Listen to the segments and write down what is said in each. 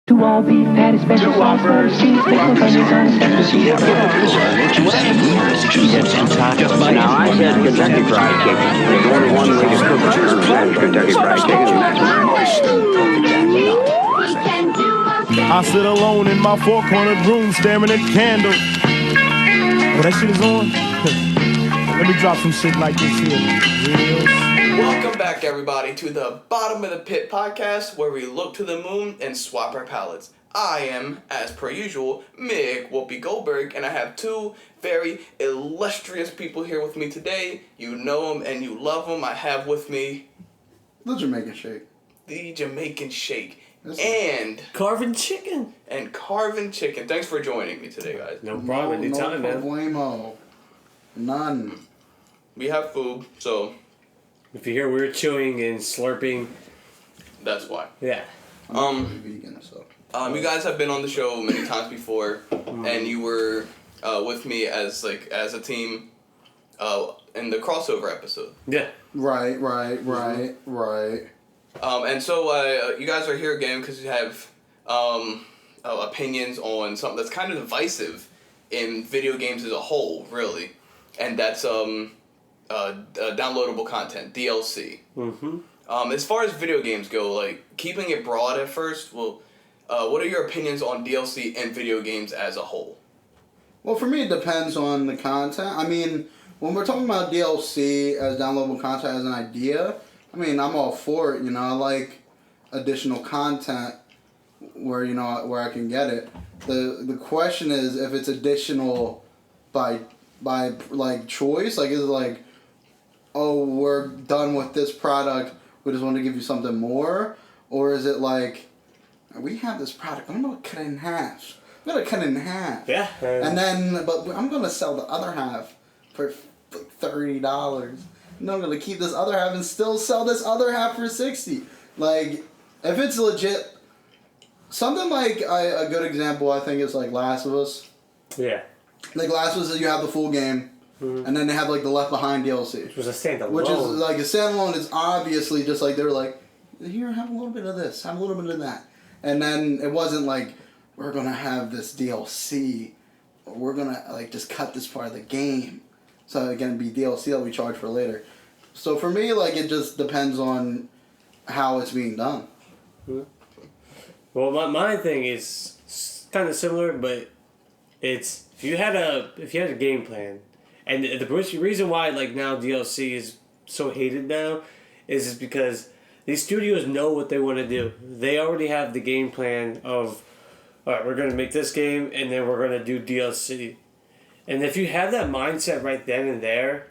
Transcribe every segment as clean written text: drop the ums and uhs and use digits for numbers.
To all beef patty, special sauce, butter, cheese, pickles, onions on a special sheet. Now, I said Kentucky Fried Chicken. There's only one way to cook it, and that's Kentucky Fried Chicken. I sit alone in my four-cornered room staring at candles. Oh, that shit is on? Let me drop some shit like this here. Real. Welcome back, everybody, to the Bottom of the Pit podcast, where we look to the moon and swap our palettes. I am, as per usual, Mick Whoopi Goldberg, and I have two very illustrious people here with me today. You know them and you love them. I have with me The Jamaican Shake. the Jamaican Shake and Carvin' chicken. Carvin' Chicken. Thanks for joining me today, guys. No problem. Anytime, man. Problemo. None. We have food, so If you hear weird chewing and slurping, that's why. yeah. I'm vegan, so. You guys have been on the show many times before, and you were with me as a team in the crossover episode. Yeah. Right. And so you guys are here again because you have opinions on something that's kind of divisive in video games as a whole, really, and that's downloadable content, DLC. Mm-hmm. As far as video games go, like, keeping it broad at first, well, what are your opinions on DLC and video games as a whole? Well, for me, it depends on the content. I mean, when we're talking about DLC as downloadable content as an idea, I mean, I'm all for it, you know. I like additional content where I can get it. The question is if it's additional by like choice, like is it like, oh, we're done with this product, we just want to give you something more, or is it like, we have this product, I'm gonna cut it in half. I'm gonna cut it in half. Yeah. And then, but I'm gonna sell the other half for $30. And I'm gonna keep this other half and still sell this other half for $60. Like, if it's legit, something like a good example I think is like Last of Us. Yeah. Like Last of Us, you have the full game, and then they have like the Left Behind DLC. Which was a standalone. Which is like a standalone is obviously just like they were like, here, have a little bit of this, have a little bit of that. And then it wasn't like, we're gonna have this DLC, or we're gonna like just cut this part of the game. So it can be DLC that we charge for later. So for me, like, it just depends on how it's being done. Well, my thing is kind of similar, but it's if you had a game plan, and the reason why like now DLC is so hated now is because these studios know what they want to do. They already have the game plan of, all right, we're going to make this game and then we're going to do DLC. And if you have that mindset right then and there,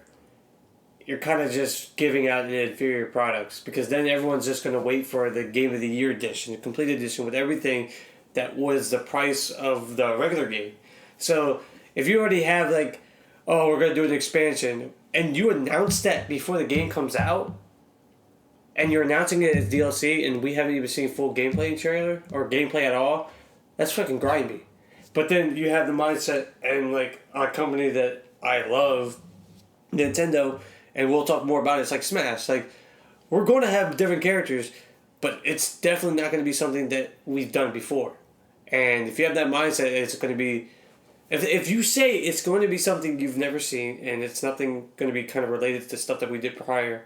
you're kind of just giving out an inferior products, because then everyone's just going to wait for the Game of the Year edition, the complete edition with everything that was the price of the regular game. So if you already have like, oh, we're going to do an expansion, and you announce that before the game comes out, and you're announcing it as DLC, and we haven't even seen full gameplay trailer or gameplay at all, that's fucking grindy. But then you have the mindset, and like a company that I love, Nintendo, and we'll talk more about it, it's like Smash. Like, we're going to have different characters, but it's definitely not going to be something that we've done before. And if you have that mindset, it's going to be... If you say it's going to be something you've never seen, and it's nothing going to be kind of related to stuff that we did prior,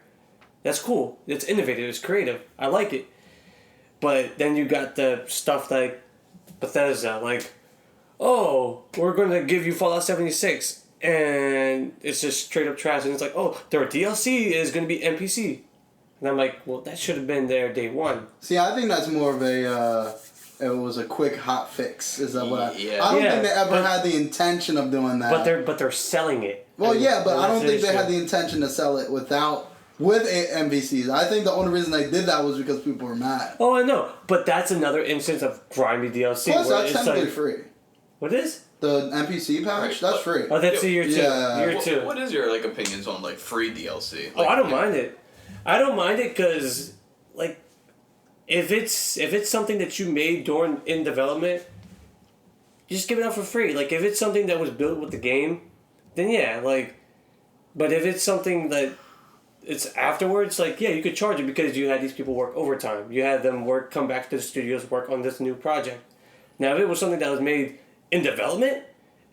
that's cool. It's innovative. It's creative. I like it. But then you got the stuff like Bethesda, like, oh, we're going to give you Fallout 76, and it's just straight up trash. And it's like, oh, their DLC is going to be NPC. And I'm like, well, that should have been there day one. See, I think that's more of a, it was a quick hot fix. Is that what I Yeah. don't think they ever had the intention of doing that. But they're selling it. Well, And yeah, but I don't think that's they had issue. the intention to sell it with MVCs. I think the only reason they did that was because people were mad. Oh, I know. But that's another instance of grimy DLC. Plus, where that's it's technically like, free. what is? The NPC patch, Right, that's but- free. Oh, that's the year two. Yeah. Year two. What is your like opinions on like free DLC? Oh, Like, I don't mind it. I don't mind it because, like, if it's something that you made in development, you just give it out for free. Like, if it's something that was built with the game, then yeah, like, but if it's something that it's afterwards, like, yeah, you could charge it because you had these people work overtime. You had them come back to the studios, work on this new project. Now, if it was something that was made in development,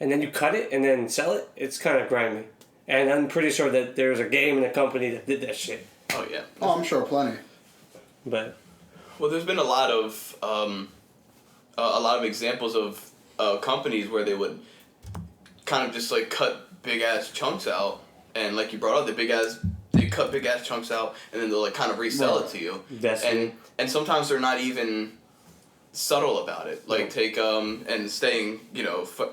and then you cut it and then sell it, it's kind of grimy. And I'm pretty sure that there's a game and a company that did that shit. Oh yeah. Oh, I'm sure plenty. But Well, there's been a lot of examples of companies where they would kind of just like cut big ass chunks out, and like you brought up, they cut big ass chunks out, and then they'll like kind of resell it to you. Destiny. And sometimes they're not even subtle about it. Like take and staying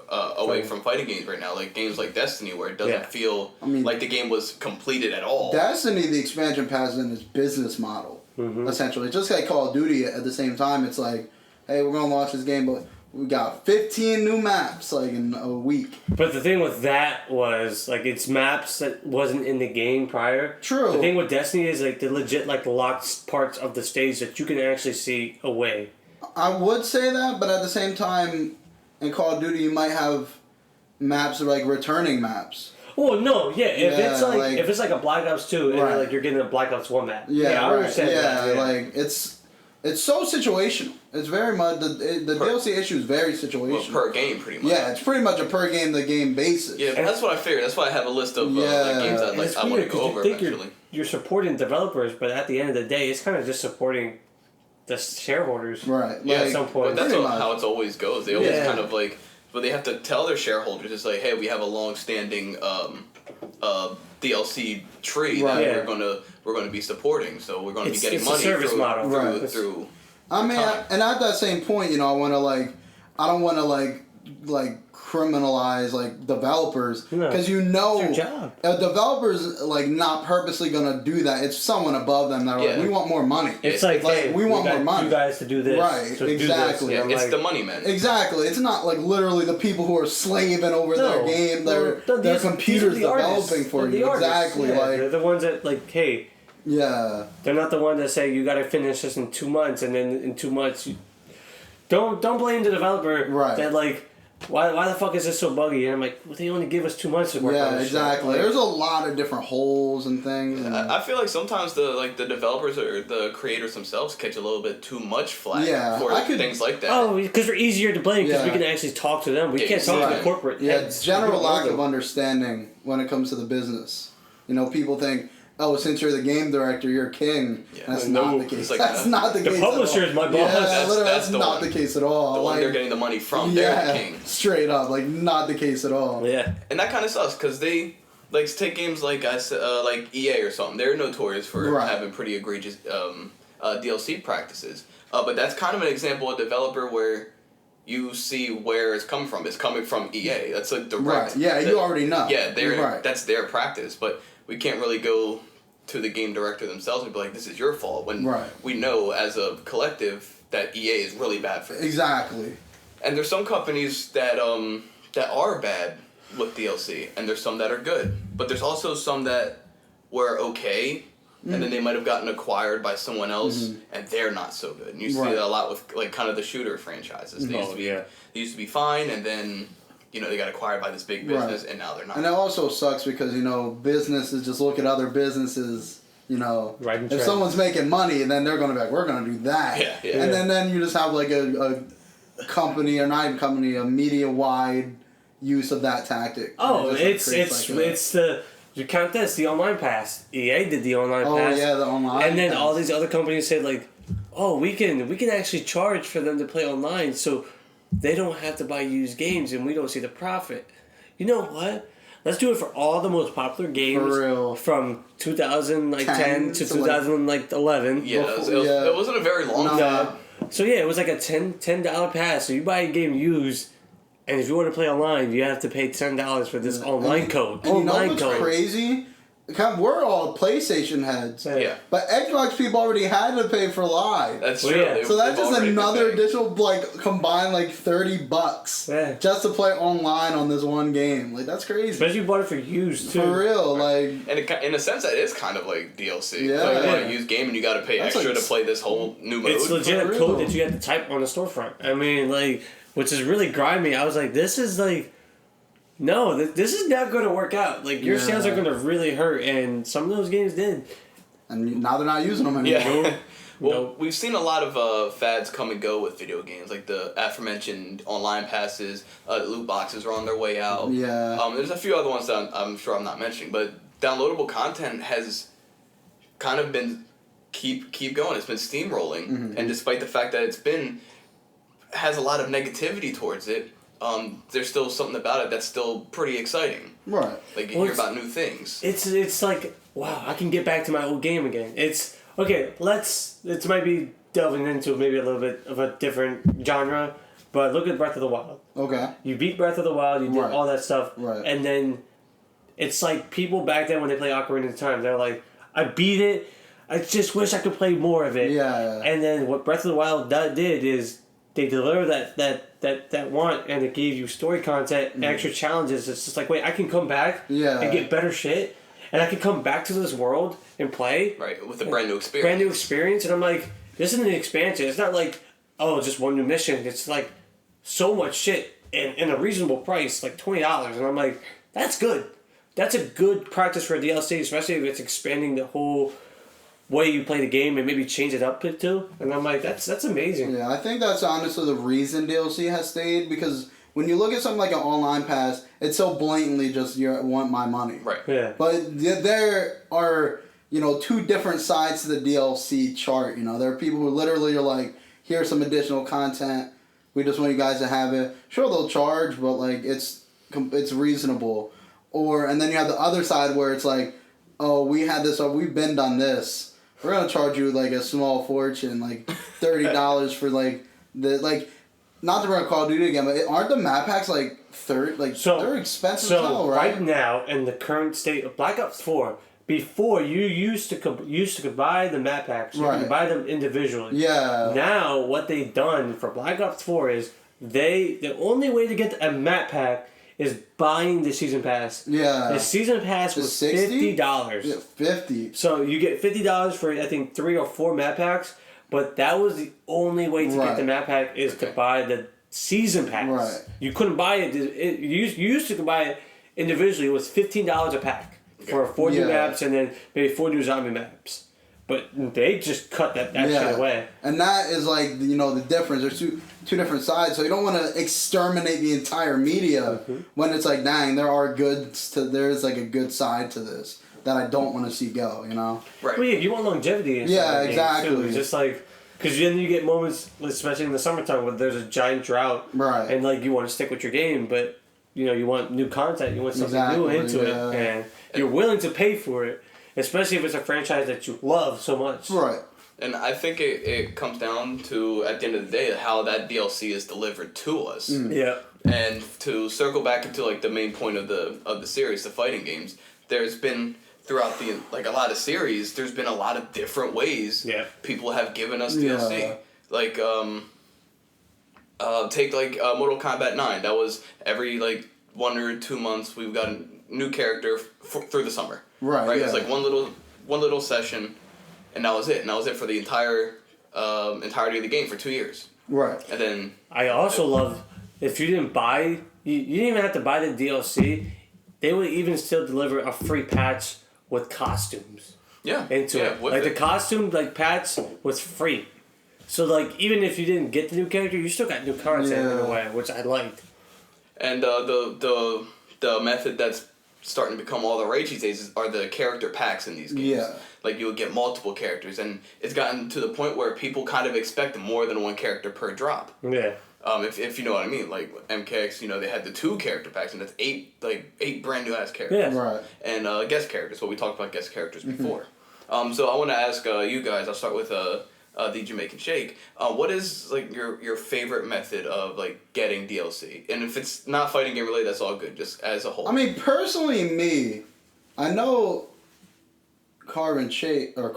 away from fighting games right now, like games like Destiny, where it doesn't feel like the game was completed at all. Destiny, the expansion pass is in its business model, essentially. Just like Call of Duty, at the same time, it's like, hey, we're gonna launch this game, but we got 15 new maps like in a week. But the thing with that was like it's maps that wasn't in the game prior. True. The thing with Destiny is like the legit like locked parts of the stage that you can actually see away. I would say that, but at the same time, in Call of Duty, you might have maps like returning maps. Well, no, yeah. If it's like a Black Ops 2 and Right. like you're getting a Black Ops 1 map. Yeah, I right. understand that. Yeah. Like it's so situational. It's very much the DLC issue is very situational. Per game, pretty much. Yeah, it's pretty much a per game the game basis. Yeah, but that's what I figured. That's why I have a list of like, games that like I want to go over eventually. You're supporting developers, but at the end of the day, it's kind of just supporting the shareholders. Right. Yeah, at some point. But that's Pretty how much. it always goes. They always kind of like, but they have to tell their shareholders, it's like, hey, we have a long-standing DLC tree Right. that we're gonna be supporting, so we're gonna be getting It's a money service model. Right. through. I mean, and at that same point, I want to I don't want to like criminalize like developers because It's your job. a developer's like not purposely gonna do that. It's someone above them that are like, we want more money. It's like, hey, we want got more money. you guys to do this. Right, so do this. exactly. Yeah, I'm it's like, the money men. Exactly. It's not like literally the people who are slaving over their game, their computers these are the artists. developing for They're you. the artists. Exactly. Yeah, Like they're the ones that like, hey, yeah. they're not the ones that say you got to finish this in 2 months, and then in 2 months you don't blame the developer. Right. That like. Why the fuck is this so buggy? And I'm like, well, they only give us 2 months to work on Yeah, this exactly. shit. There's a lot of different holes and things. And I feel like sometimes the developers or the creators themselves catch a little bit too much flack for things like that. Oh, because we're easier to blame because we can actually talk to them. We can't talk to the corporate heads. general We don't lack know of them. understanding when it comes to the business. People think, oh, since you're the game director, you're king. Yeah. That's No, not the case. it's like That's not the the case. publisher at all. is my boss. Yeah, That's that's the not one. the case at all. The one Like, they're getting the money from, they're the king. straight up, like not the case at all. Yeah. And that kind of sucks because they like take games like I said, like EA or something. They're notorious for Right. having pretty egregious DLC practices. But that's kind of an example of developer where you see where it's coming from. It's coming from EA. That's a direct. Right. Yeah, you already know. Yeah, Right. that's their practice. But we can't really go to the game director themselves and be like, "This is your fault." When we know as a collective that EA is really bad for this. Exactly. And there's some companies that are bad with DLC, and there's some that are good. But there's also some that were okay, and then they might have gotten acquired by someone else, and they're not so good. And you see that a lot with like kind of the shooter franchises. They used to be fine, and then they got acquired by this big business, and now they're not. And it also sucks because businesses just look at other businesses. Right and if trend. someone's making money, then they're gonna be like, we're gonna do that. Yeah. And then you just have like a company, or not even company, a media wide use of that tactic. Oh, And it just, like, creates, like, it's the you count this the online pass. EA did the online pass. Oh yeah, the online. And then pass. all these other companies said like, oh, we can actually charge for them to play online, so they don't have to buy used games, and we don't see the profit. You know what? Let's do it for all the most popular games For real. from 2010 to to, like, 2011. Yeah, it wasn't a very long time. So yeah, it was like a $10 pass. So you buy a game used, and if you want to play online, you have to pay $10 for this online code. And online what's code. crazy? We're all PlayStation heads. Yeah. But Xbox people already had to pay for Live. That's Well, true. yeah. So that's They've just already been another paying. additional, combined $30 Yeah. just to play online on this one game. Like, that's crazy. Especially if you bought it for used too. For real, like, And in a sense, that is kind of like DLC. Yeah. Like, you want Yeah. to use game and you got to pay That's extra like- to play this whole new mode. It's legit For a real. code that you have to type on the storefront. I mean, like, which is really grimy. I was like, this is like, no, this is not going to work out. Like, your sales are going to really hurt, and some of those games did. And now they're not using them anymore. Yeah. Well, we've seen a lot of fads come and go with video games, like the aforementioned online passes, loot boxes are on their way out. Yeah. There's a few other ones that I'm sure I'm not mentioning, but downloadable content has kind of been keep going. It's been steamrolling, and despite the fact that has a lot of negativity towards it, there's still something about it that's still pretty exciting. Right. Like, you hear about new things. It's like, wow, I can get back to my old game again. It's okay. It might be delving into maybe a little bit of a different genre, but look at Breath of the Wild. Okay. You beat Breath of the Wild. You did all that stuff, and then it's like people back then when they play Ocarina of Time, they're like, I beat it. I just wish I could play more of it. Yeah. And then what Breath of the Wild did is they delivered that want, and it gave you story content, extra challenges. It's just like, wait, I can come back and get better shit, and I can come back to this world and play. Right, with a brand new experience. Brand new experience, and I'm like, this isn't an expansion. It's not like, oh, just one new mission. It's like so much shit in a reasonable price, like $20, and I'm like, that's good. That's a good practice for a DLC, especially if it's expanding the whole way you play the game and maybe change it up too. And I'm like, that's amazing. Yeah, I think that's honestly the reason DLC has stayed, because when you look at something like an online pass, it's so blatantly just, you want my money. Right. Yeah. But there are, two different sides to the DLC chart. There are people who literally are like, here's some additional content. We just want you guys to have it. Sure, they'll charge, but like it's reasonable. And then you have the other side where it's like, oh, we had this, or we've been done this. We're gonna charge you like a small fortune, like $30 for not to run Call of Duty again, but aren't the map packs like they're expensive as hell, right? Right now, in the current state of Black Ops 4, before you used to buy the map packs, you could buy them individually. Yeah. Now what they've done for Black Ops 4 is the only way to get a map pack is buying the season pass. Yeah. The season pass was $50. Yeah, $50. So you get $50 for, I think, 3 or 4 map packs, but that was the only way to get the map pack is to buy the season pass. Right. You couldn't buy it. You used to buy it individually. It was $15 a pack for 4 new maps and then maybe 4 new zombie maps. But they just cut that shit away. And that is like, the difference. There's two different sides. So you don't want to exterminate the entire media when it's like, dang, there's like a good side to this that I don't want to see go, Right. Well, yeah, you want longevity. Exactly. Too. It's just like, because then you get moments, especially in the summertime, where there's a giant drought. Right. And like you want to stick with your game, but you want new content. You want something new into it, and you're willing to pay for it. Especially if it's a franchise that you love so much. Right. And I think it comes down to, at the end of the day, how that DLC is delivered to us. Yeah. And to circle back into like the main point of the series, the fighting games, there's been throughout a lot of series, there's been a lot of different ways people have given us DLC. Yeah. Like take Mortal Kombat 9. That was every 1 or 2 months we've got a new character through the summer. Right. Yeah. It's like one little session, and that was it. And that was it for the entirety of the game for 2 years. Right. And then I also love if you didn't buy, you didn't even have to buy the DLC. They would even still deliver a free patch with costumes. Yeah. Into it. Like the costume patch was free. So even if you didn't get the new character, you still got new content in a way, which I liked. And the method that's starting to become all the rage these days are the character packs in these games. Yeah. Like, you'll get multiple characters, and it's gotten to the point where people kind of expect more than one character per drop. Yeah. If you know what I mean. Like, MKX, they had the 2 character packs, and that's 8 brand new ass characters. Yeah. Right. And guest characters. Well, we talked about guest characters before. So I want to ask you guys, I'll start with the Jamaican Shake. What is your favorite method of getting DLC? And if it's not fighting game related, that's all good. Just as a whole. I mean, personally, I know Carvin Shake, our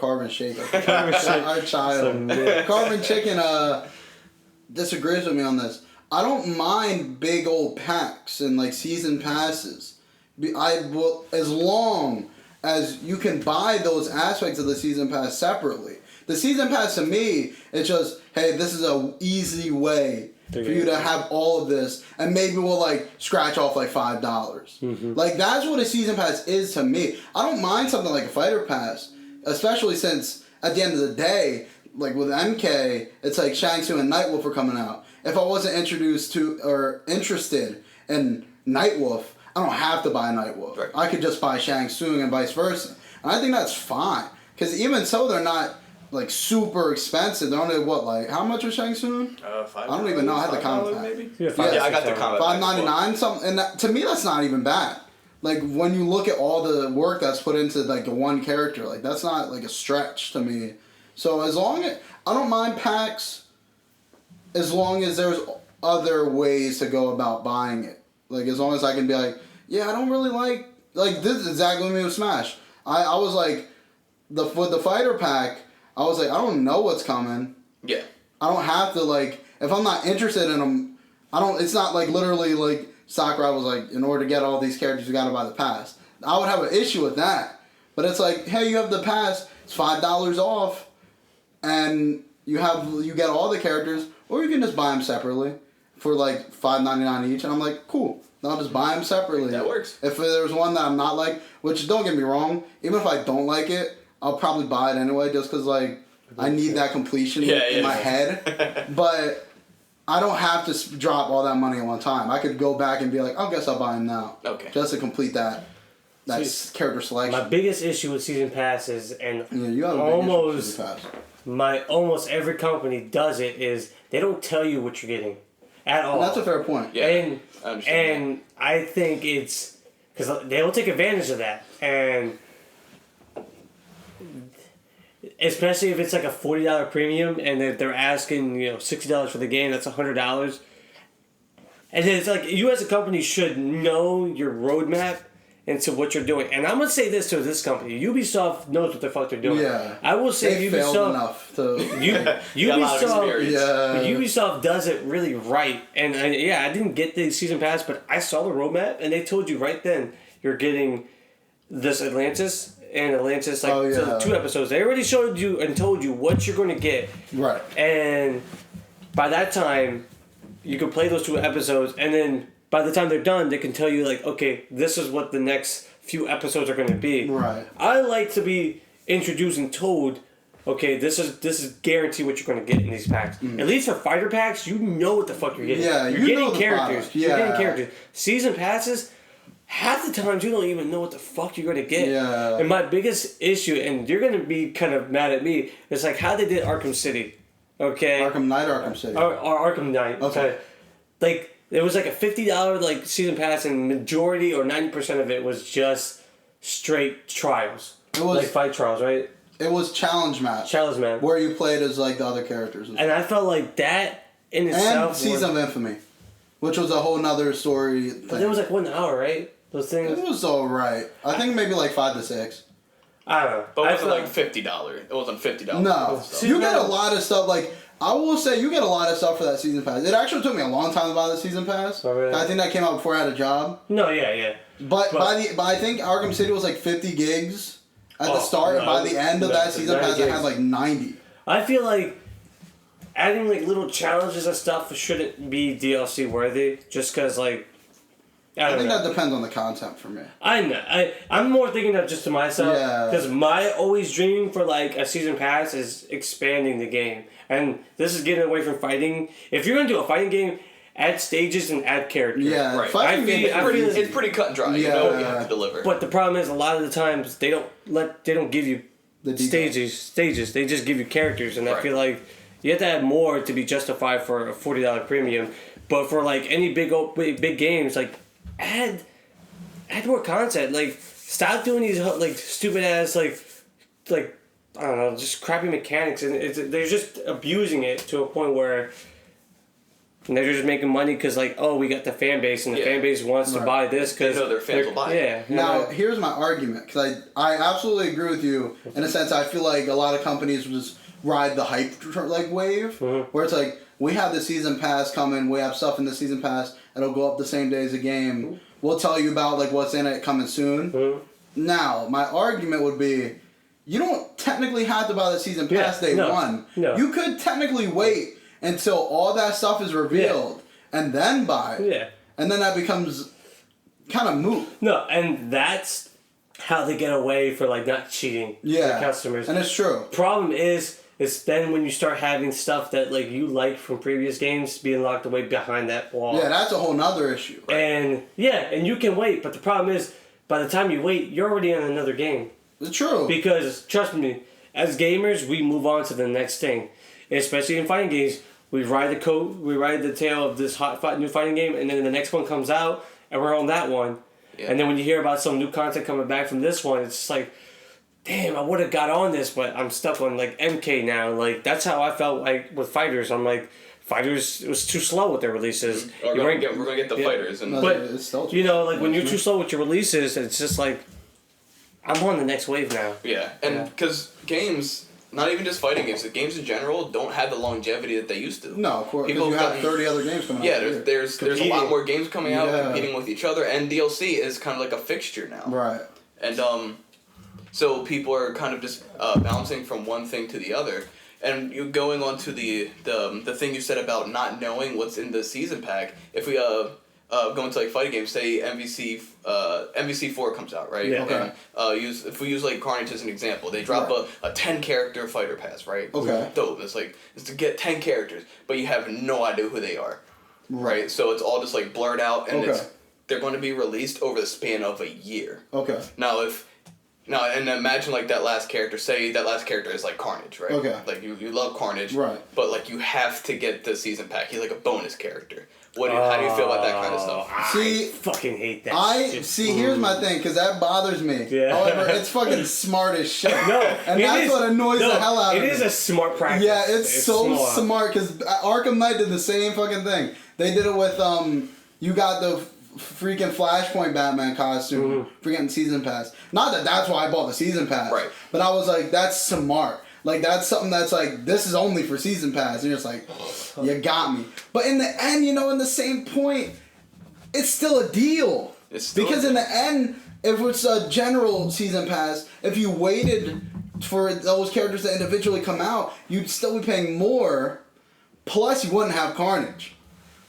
child, Carvin Chicken disagrees with me on this. I don't mind big old packs and season passes. I will, as long as you can buy those aspects of the season pass separately. The season pass to me, it's just, hey, this is a easy way for you to have all of this, and maybe we'll like scratch off like $5. Mm-hmm. Like that's what a season pass is to me. I don't mind something like a fighter pass, especially since at the end of the day, like with MK, it's like Shang Tsung and Nightwolf are coming out. If I wasn't introduced to or interested in Nightwolf, I don't have to buy Nightwolf. Right. I could just buy Shang Tsung and vice versa. And I think that's fine. Because even so, they're not like super expensive. They're only what, like, how much was Shang Tsung? $5. I don't even know. I had the $5 compact. maybe. Yeah, I got the compact. $5.99 something, and that, to me that's not even bad. Like when you look at all the work that's put into like the one character, like that's not like a stretch to me. So as long as I don't mind packs, as long as there's other ways to go about buying it. Like as long as I can be like, yeah, I don't really like this is exactly me with Smash. I was like with the fighter pack, I was like, I don't know what's coming. Yeah. I don't have to like if I'm not interested in them. I don't. It's not like literally like Sakurai was like, in order to get all these characters, you gotta buy the pass. I would have an issue with that. But it's like, hey, you have the pass. It's $5 off, and you get all the characters, or you can just buy them separately for like $5.99 each. And I'm like, cool. I'll just buy them separately. That works. If there's one that I'm not like, which don't get me wrong, even if I don't like it, I'll probably buy it anyway, just because like I need that completion in my head. But I don't have to drop all that money at one time. I could go back and be like, I guess I'll buy him now. Okay. Just to complete that character selection. My biggest issue with season passes, and Yeah, you have a big issue with season pass. almost every company does it, is they don't tell you what you're getting at all. And that's a fair point. Yeah. And I understand and I think it's because they will take advantage of that, and especially if it's like a $40 premium and they're asking $60 for the game, that's $100. And then it's like you as a company should know your roadmap into what you're doing. And I'm gonna say this to this company: Ubisoft knows what the fuck they're doing. Yeah. I will say They Ubisoft failed enough to... Got a lot of Ubisoft. experience. Yeah. Ubisoft does it really right, and I didn't get the season pass, but I saw the roadmap, and they told you right then you're getting this Atlantis and Atlantis so 2 episodes. They already showed you and told you what you're going to get, Right. and by that time, you can play those 2 episodes, and then by the time they're done, they can tell you like, okay, this is what the next few episodes are going to be. Right. I like to be introduced and told, okay, this is guaranteed what you're going to get in these packs. At least for fighter packs, you know what the fuck you're getting. Yeah, you're you getting know the characters. product. You're Yeah. getting characters. Season passes, half the times you don't even know what the fuck you're going to get. Yeah. And my biggest issue, and you're going to be kind of mad at me, is like how they did Arkham City. Okay. Arkham Knight, Arkham City. Or Arkham Knight. Okay. Like, it was like a $50 like season pass, and majority or 90% of it was just straight trials. It was- like 5 trials, right? It was challenge match. Challenge man. Where you played as like the other characters. And I felt like that in And itself. Season of Infamy, which was a whole nother story thing. But it was like 1 hour, right? Those things. It was alright. I think maybe like 5 to 6. I don't know. But it I wasn't felt- like $50. It wasn't $50. No. So. You get a lot of stuff, like, I will say you get a lot of stuff for that season pass. It actually took me a long time to buy the season pass. Oh, really? I think that came out before I had a job. No, yeah. But I think Arkham City was like 50 gigs at the start, and by the end of that season pass, I had like 90. I feel like adding like little challenges and stuff shouldn't be DLC worthy, just because like I think know. that depends on the content for me. I know. I'm more thinking of just to myself. Yeah. Because my always dream for like a season pass is expanding the game, and this is getting away from fighting. If you're gonna do a fighting game, add stages and add characters. Yeah, Right. fighting I games feel- are I feel- easy. It's pretty cut and dry. You know what you have to deliver. But the problem is, a lot of the times they don't give you The details. stages. They just give you characters, and I Right. feel like you have to add more to be justified for a $40 premium. But for like any big games, like add more content. Like stop doing these like stupid ass like I don't know, just crappy mechanics, and they're just abusing it to a point where. And they're just making money because, like, oh, we got the fan base, and the fan base wants to buy this because They know their fans will buy it. Yeah. Now, here's my argument, because I absolutely agree with you. In a sense, I feel like a lot of companies just ride the hype like wave, where it's like, we have the season pass coming, we have stuff in the season pass, it'll go up the same day as the game. We'll tell you about like what's in it coming soon. Now, my argument would be, you don't technically have to buy the season pass day one. No. You could technically wait until all that stuff is revealed, and then buy it. Yeah. And then that becomes kind of moot. No, and that's how they get away for like not cheating Yeah. the customers. And it's true. Problem is then when you start having stuff that like you like from previous games being locked away behind that wall. Yeah, that's a whole nother issue. Right? And and you can wait, but the problem is by the time you wait, you're already in another game. It's true. Because trust me, as gamers, we move on to the next thing. Especially in fighting games, we ride the tail of this new fighting game, and then the next one comes out, and we're on that one. Yeah. And then when you hear about some new content coming back from this one, it's just like, damn, I would have got on this, but I'm stuck on like MK now. Like that's how I felt like with Fighters. I'm like, Fighters, it was too slow with their releases. We're gonna get the Fighters, and but you know, like when you're too slow with your releases, it's just like, I'm on the next wave now. Yeah, and because games, not even just fighting games, the games in general don't have the longevity that they used to. No, of course. People you have 30 other games coming out. Yeah, there's a lot more games coming out, competing with each other, and DLC is kind of like a fixture now. Right. And so people are kind of just bouncing from one thing to the other. And you going on to the thing you said about not knowing what's in the season pack. If we go into like fighting games, say MVC 4 comes out, right? Yeah. Okay. And, if we use like Carnage as an example, they drop a 10 character fighter pass, right? Okay. Dope. It's to get 10 characters, but you have no idea who they are, right? So it's all just like blurred out, and they're going to be released over the span of a year. Okay. Now, and imagine like that last character. Say that last character is like Carnage, right? Okay. Like you love Carnage, right? But like you have to get the season pack. He's like a bonus character. How do you feel about that kind of stuff? See, I fucking hate that. Here's my thing, because that bothers me. Yeah. However, it's fucking smart as shit. No, and that's what annoys the hell out of me. It is a smart practice. Yeah, it's so smart, because Arkham Knight did the same fucking thing. They did it with you got the freaking Flashpoint Batman costume, freaking season pass. Not that that's why I bought the season pass, right? But I was like, that's smart. Like that's something that's like, this is only for season pass, and you're just like, you got me. But in the end, in the same point, it's still a deal. Because in the end, if it's a general season pass, if you waited for those characters to individually come out, you'd still be paying more. Plus, you wouldn't have Carnage.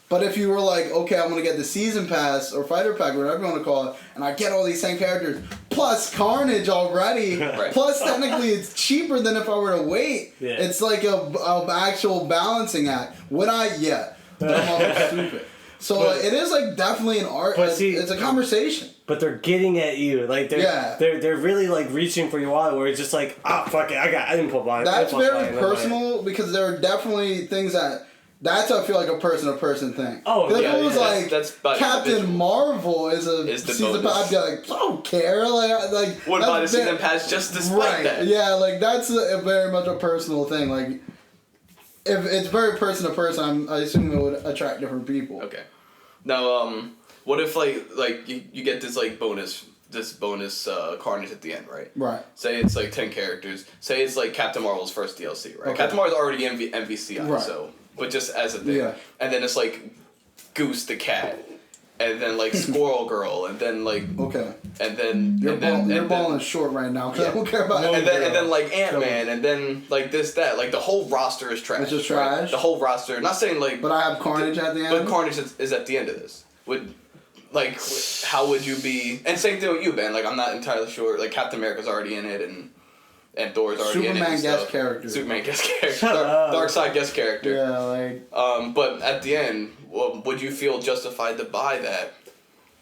But if you were like, okay, I'm going to get the season pass or fighter pack, whatever you want to call it, and I get all these same characters, plus Carnage already, plus technically it's cheaper than if I were to wait. Yeah. It's like a actual balancing act. Would I? Yeah. But I'm also stupid. So it is like definitely an art. It's a conversation. But they're getting at you, like they're really like reaching for your wallet. Where it's just like, fuck it, I didn't put mine. That's very personal because there are definitely things that. That's I feel like a person thing. Oh, yeah. If it was like Captain Marvel is a season pass, I'd be like, I don't care. Like what about the season pass just despite that? Yeah, like that's very much a personal thing. Like if it's very person to person, I assume it would attract different people. Okay. Now, what if like you get this like bonus Carnage at the end, right? Right. Say it's like 10 characters. Say it's like Captain Marvel's first DLC, right? Okay. Captain Marvel's already MVCI, right. So. But just as a thing. Yeah. And then it's like Goose the cat. And then like Squirrel Girl. And then like... Okay. And then... You're balling short right now because I don't care about and then like Ant-Man. And then like this, that. Like the whole roster is trash. It's just trash? Right? The whole roster. Not saying like... But I have Carnage at the end? But Carnage is at the end of this. Like, how would you be... And same thing with you, Ben. Like, I'm not entirely sure. Like, Captain America's already in it and Thor's already in it. Superman guest character. Superman guest character. Darkseid guest character. Yeah, like... But at the end, would you feel justified to buy that?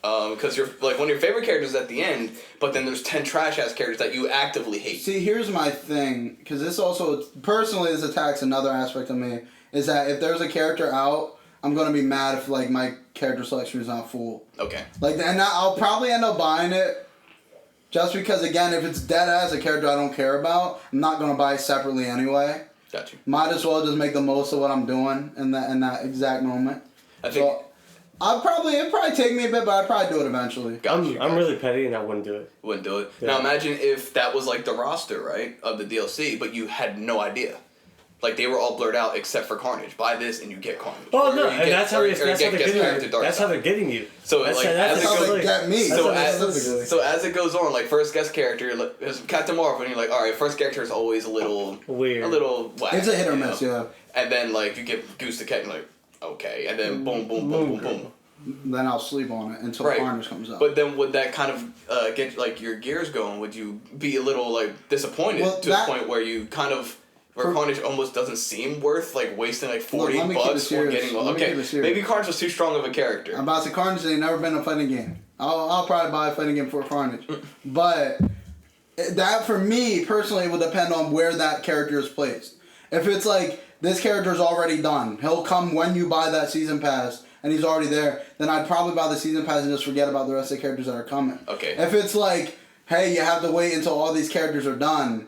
Because you're like one of your favorite characters at the end, but then there's 10 trash-ass characters that you actively hate. See, here's my thing. Because this also... Personally, this attacks another aspect of me. Is that if there's a character out, I'm going to be mad if, like, my character selection is not full. Okay. Like, and I'll probably end up buying it. Just because, again, if it's dead ass a character I don't care about, I'm not going to buy it separately anyway. Got you. Might as well just make the most of what I'm doing in that exact moment. I think... So, it'd probably take me a bit, but I'd probably do it eventually. I'm really petty and I wouldn't do it. Wouldn't do it. Yeah. Now imagine if that was like the roster, right, of the DLC, but you had no idea. Like they were all blurred out except for Carnage. Buy this and you get Carnage. Oh no, Or you and get- that's how or- they, or that's you how they're get getting character you. Dark That's how Side. they're getting you. So That's like that's as it That's how goes, they get me. So That's as, specifically. so as it goes on, like first guest character, like, is Captain Marvel, and you're like, all right, first character is always a little Weird. a little whack. It's a hit or you know? miss, yeah. And then like you get Goose the Cat, and like okay, and then boom, boom, boom, boom, boom. Then I'll sleep on it until Right. Carnage comes out. But then would that kind of get like your gears going? Would you be a little like disappointed Well, to that- the point where you kind of where Carnage almost doesn't seem worth like wasting like $40 let me keep it bucks on serious. getting Let me okay. keep it serious. Maybe Carnage was too strong of a character. I'm about to Carnage ain't never been a fighting game. I'll probably buy a fighting game for Carnage. But that for me personally would depend on where that character is placed. If it's like this character's already done, he'll come when you buy that season pass and he's already there, then I'd probably buy the season pass and just forget about the rest of the characters that are coming. Okay. If it's like, hey, you have to wait until all these characters are done,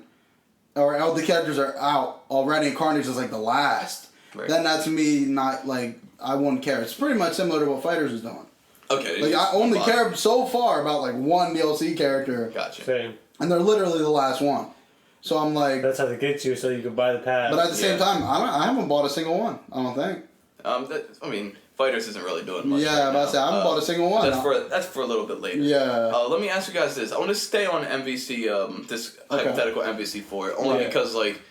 or all the characters are out already and Carnage is like the last, Right. then that's me not like, I wouldn't care. It's pretty much similar to what Fighters is doing. Okay. Like I only care so far about like one DLC character, Gotcha. Same. and they're literally the last one. So I'm like, That's how they get you, so you can buy the pass. but at the same Yeah. time, I haven't bought a single one. I don't think. I mean, Fighters isn't really doing much. Yeah, right I'm about to say, I haven't bought a single one. That's for a little bit later. Yeah. Let me ask you guys this. I want to stay on MVC. This Okay. hypothetical MVC for it only Yeah. because like,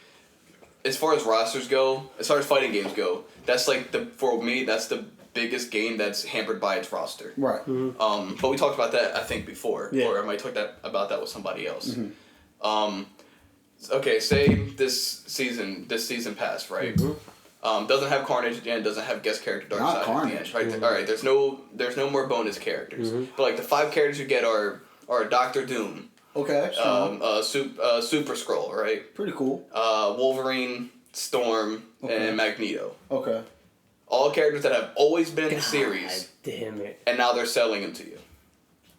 as far as rosters go, as far as fighting games go, that's like for me that's the biggest game that's hampered by its roster. Right. But we talked about that I think before, Yeah. or I might talk about that with somebody else. Mm-hmm. Okay, say this season passed, right? Doesn't have Carnage at the end, doesn't have guest character Darkseid Not at the Carnage. end, right? All right, there's no more bonus characters, but like the 5 characters you get are Doctor Doom, Okay. So Super Skrull, right? pretty cool. Wolverine, Storm, Okay. and Magneto. Okay. All characters that have always been in the series, God damn it. and now they're selling them to you.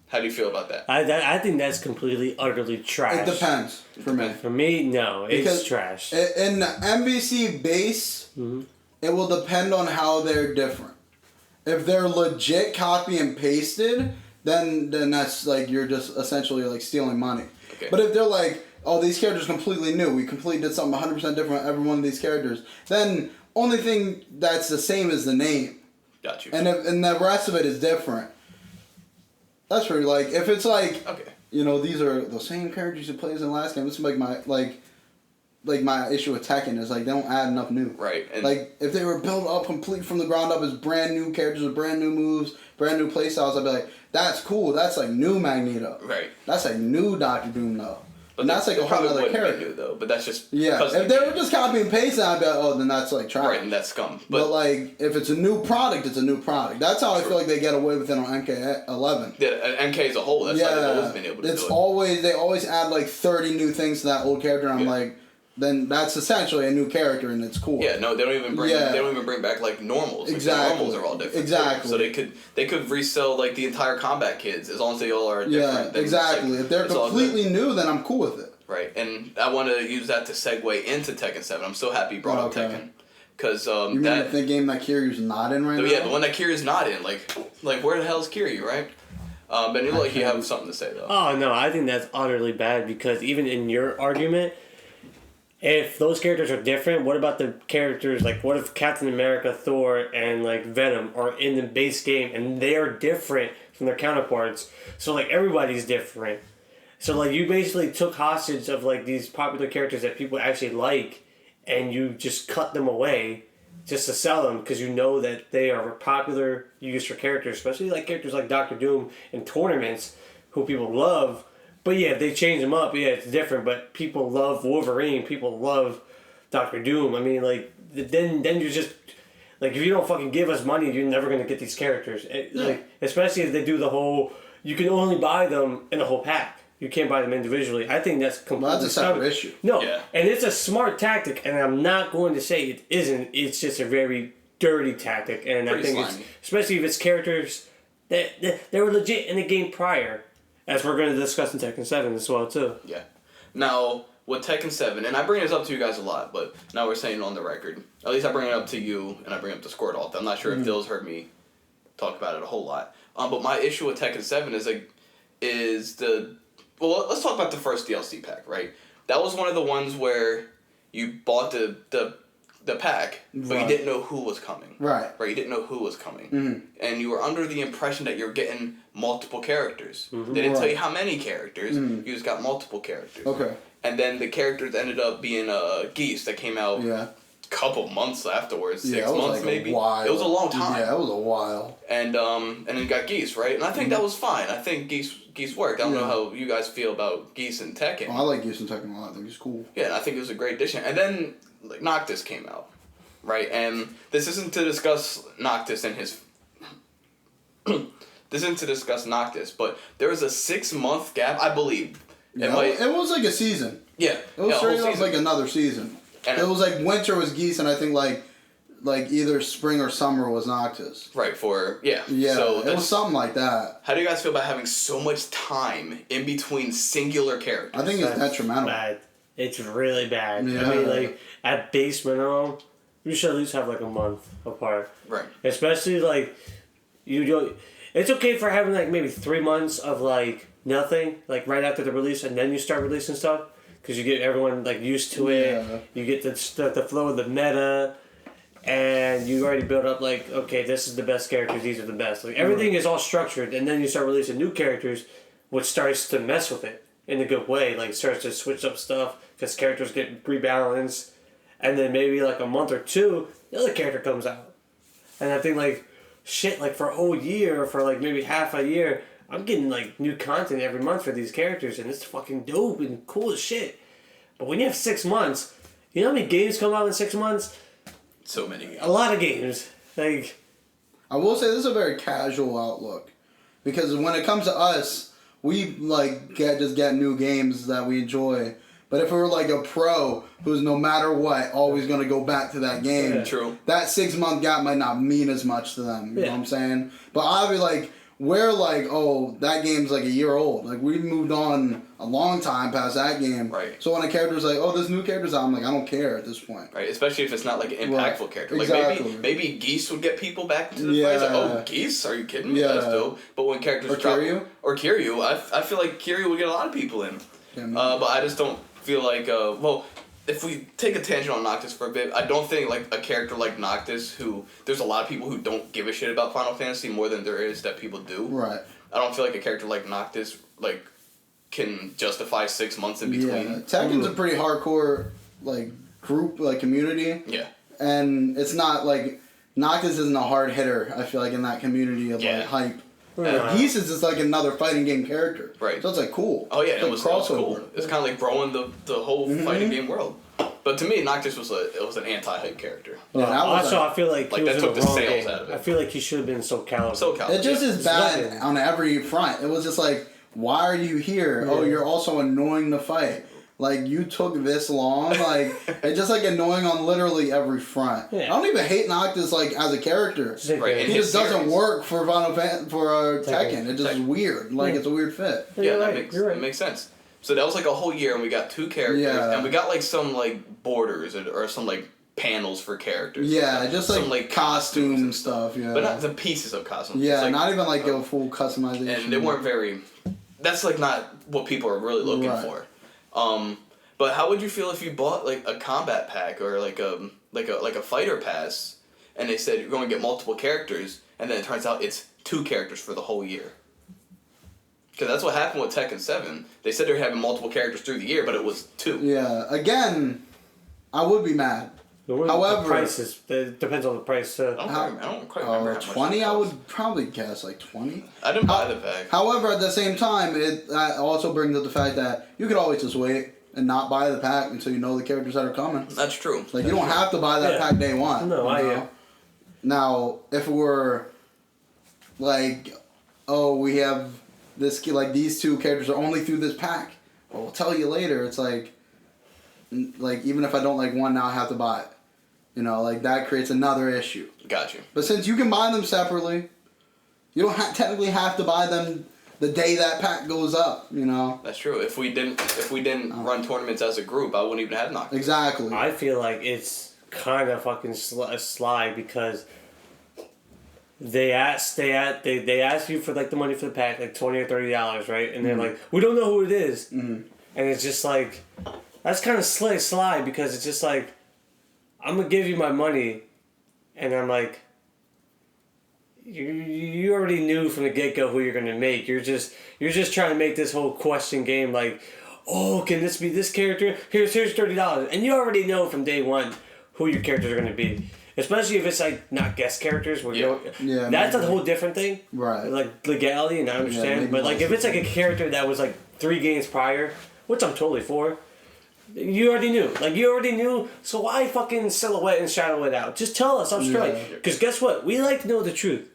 How do you feel about that? I think that's completely, utterly trash. It depends for me. For me, no. It's Because trash. In the MVC base, it will depend on how they're different. If they're legit copy and pasted, then that's like you're just essentially like stealing money. Okay. But if they're like, oh, these characters completely new, we completely did something 100% different with every one of these characters, then only thing that's the same is the name, Got you. and the rest of it is different. That's pretty like if it's like Okay. you know these are the same characters you played in the last game. This is like my issue with Tekken is like they don't add enough new. Right. And Like if they were built up complete from the ground up as brand new characters with brand new moves, brand new playstyles, I'd be like, that's cool. That's like new Magneto. right. That's like new Doctor Doom though. But And that's like it a whole probably other wouldn't be character. new, though. But that's just Yeah. because If they were just copy and pasting, I'd be like, oh, then that's like trash. right, and that's scum. But But like if it's a new product, it's a new product. That's how I True. feel like they get away with it on MK11. yeah, MK as a whole, that's how they've always been able to it's do it. always they always add like 30 new things to that old character. And I'm Yeah. like, then that's essentially a new character and it's cool. Yeah, no, they don't even bring Yeah. they don't even bring back like normals. Like, Exactly. the normals are all different. too. Exactly. So they could resell like the entire combat kids as long as they all are different. Yeah, then it's, exactly. like, If they're it's all good. completely new, then I'm cool with it. Right, and I want to use that to segue into Tekken 7. I'm so happy you brought up Okay. Tekken. Because You mean that the game that Kiryu's not in right now? yeah, the one that Kiryu's not in, like where the hell is Kiryu, right? Ben, you look like you have something to say though. Oh no, I think that's utterly bad because even in your argument, if those characters are different, what about the characters like what if Captain America, Thor, and like Venom are in the base game and they are different from their counterparts? So like everybody's different. So like you basically took hostage of like these popular characters that people actually like, and you just cut them away just to sell them because you know that they are popular use for characters, especially like characters like Doctor Doom in tournaments who people love. But yeah, if they change them up, yeah, it's different. But people love Wolverine, people love Doctor Doom. I mean, like then you're just like if you don't fucking give us money, you're never gonna get these characters. Like especially if they do the whole you can only buy them in a whole pack. You can't buy them individually. I think that's completely Well, that's a separate stupid. issue. No, Yeah. and it's a smart tactic, and I'm not going to say it isn't. It's just a very dirty tactic, and I Pretty think slimy. it's especially if it's characters that they were legit in the game prior, as we're going to discuss in Tekken 7 as well too. Yeah. Now with Tekken 7, and I bring this up to you guys a lot, but now we're saying it on the record. At least I bring it up to you, and I bring it up to Squirtle. I'm not sure if Dill's heard me talk about it a whole lot. But my issue with Tekken 7 is well, let's talk about the first DLC pack, right? That was one of the ones where you bought the the pack, but you didn't know who was coming. Right. Right, you didn't know who was coming. Mm-hmm. And you were under the impression that you're getting multiple characters. They didn't tell you how many characters, you just got multiple characters. Okay. And then the characters ended up being Geese that came out a couple months afterwards, 6 months like maybe. A while. It was a long time. Yeah, it was a while. And then you got Geese, right? And I think that was fine. I think Geese worked. I don't know how you guys feel about Geese and Tekken. Oh, I like Geese and Tekken a lot. I think he's cool. Yeah, and I think it was a great addition. And then like Noctis came out, right? And this isn't to discuss Noctis and his. This isn't to discuss Noctis, but there was a 6-month gap, I believe. Yeah, it was like a season. Yeah, It was straight whole up season. like another season. And it was like winter was Geese, and I think like either spring or summer was Noctis. Right, Yeah, So it was something like that. How do you guys feel about having so much time in between singular characters? I think it's detrimental. Bad. It's really bad. Yeah. I mean, like, at base minimum, you should at least have, like, a month apart. Right. Especially, like, you don't... It's okay for having, like, maybe 3 months of, like, nothing, like, right after the release, and then you start releasing stuff. Because you get everyone, like, used to it. Yeah. You get the flow of the meta. And you already build up, like, okay, this is the best characters, these are the best. Like, everything is all structured, and then you start releasing new characters, which starts to mess with it in a good way. Like, it starts to switch up stuff, because characters get rebalanced. And then maybe, like, a month or two, the other character comes out. And I think, like, shit, like, for a whole year, or for, like, maybe half a year, I'm getting, like, new content every month for these characters, and it's fucking dope and cool as shit. But when you have 6 months, you know how many games come out in 6 months? So many games. A lot of games. Like, I will say this is a very casual outlook, because when it comes to us, we like get new games that we enjoy. But if we were like a pro who's no matter what always going to go back to that game, Yeah. True. that 6 month gap might not mean as much to them. You know what I'm saying? But obviously, like, we're like, oh, that game's like a year old. Like, we moved on a long time past that game. Right. So when a character's like, oh, this new character's out, I'm like, I don't care at this point. Right, especially if it's not like an impactful character. Like Exactly. maybe Geese would get people back into the fight. Like, oh, Geese? Are you kidding me? Yeah. That's dope. But when characters Or Kiryu? Or Kiryu, I feel like Kiryu would get a lot of people in. Yeah, But I just don't feel like well, if we take a tangent on Noctis for a bit, I don't think like a character like Noctis, who there's a lot of people who don't give a shit about Final Fantasy more than there is that people do. Right. I don't feel like a character like Noctis like can justify 6 months in between. Yeah. Tekken's a pretty hardcore like group, like community. Yeah. And it's not like Noctis isn't a hard hitter, I feel like, in that community of like hype. Geese is just like another fighting game character. Right. So it's like cool. Oh yeah, it's it like was cool. It's kind of like growing the whole fighting game world. But to me, Noctis was an anti-hype character. Yeah, that was also, like, I feel like he like, was that in took the the wrong sales game. out of it. I feel like he should have been SoCal. SoCal. it just is bad nothing. on every front. It was just like, why are you here? Oh, you're also annoying to fight. Like, you took this long. Like, it's just like annoying on literally every front. Yeah. I don't even hate Noctis like as a character. Right, in He his just doesn't series. work for Tekken. It just is weird. Like, it's a weird fit. Yeah, You're that makes sense. So that was like a whole year, and we got 2 characters, Yeah. and we got like some like borders or some like panels for characters. Yeah, just some, like costumes and stuff. Yeah. but not the pieces of costumes. Yeah, Just, like, not even like a full customization. and they weren't very. That's like not what people are really looking Right. for. But how would you feel if you bought like a combat pack or like a fighter pass, and they said you're going to get multiple characters, and then it turns out it's 2 characters for the whole year? Because that's what happened with Tekken 7. They said they were having multiple characters through the year, but it was 2. Yeah, again, I would be mad. However, the price is, it depends on the price. I don't quite remember how much 20, it I was. would probably guess like 20. I didn't buy the pack. However, at the same time, it also brings up the fact that you could always just wait and not buy the pack until you know the characters that are coming. That's true. Like, you don't have to buy that pack day one. No, you know? Now, if it were like, oh, we have this, like, these 2 characters are only through this pack, well, we'll tell you later. It's like even if I don't like one, now I have to buy it. You know, like, that creates another issue. Got you. But since you can buy them separately, you don't technically have to buy them the day that pack goes up, you know? That's true. If we didn't run tournaments as a group, I wouldn't even have Noctis. Exactly. I feel like it's kind of fucking sly because they ask you for like the money for the pack, like $20 or $30, right? And they're like, we don't know who it is. And it's just like, that's kind of sly because it's just like, I'm gonna give you my money, and I'm like, you already knew from the get go who you're gonna make. You're just trying to make this whole question game like, oh, can this be this character? Here's $30, and you already know from day one who your characters are gonna be. Especially if it's like not guest characters where that's a whole different thing. Right. Like legality, and I understand. But like if it's like a character that was like 3 games prior, which I'm totally for, you already knew. Like you already knew, so why fucking silhouette and shadow it out? Just tell us up straight. Because guess what? We like to know the truth.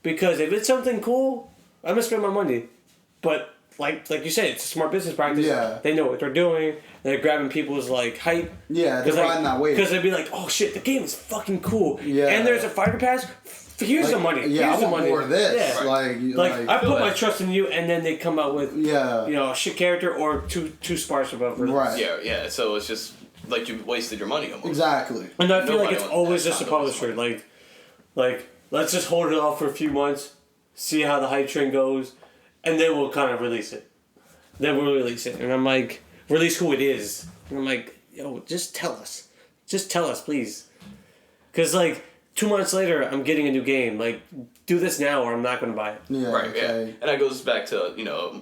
Because if it's something cool, I'm gonna spend my money. But like you said, it's a smart business practice. Yeah. They know what they're doing. They're grabbing people's like hype. Yeah, they're riding that wave. Because they'd be like, oh shit, the game is fucking cool. Yeah. And there's a fighter pass. Here's the money. Yeah, here's I want more of this. Yeah. Like I put my trust in you, and then they come out with a shit character or two sparse above. Right. Yeah. So it's just like you wasted your money almost. Exactly. And I feel like it's always just a publisher. Like let's just hold it off for a few months, see how the hype train goes, and then we'll kind of release it. And I'm like, release who it is. And I'm like, yo, just tell us. Just tell us, please. Because, like, 2 months later, I'm getting a new game. Like, do this now or I'm not going to buy it. Yeah, right, okay. Yeah. And that goes back to,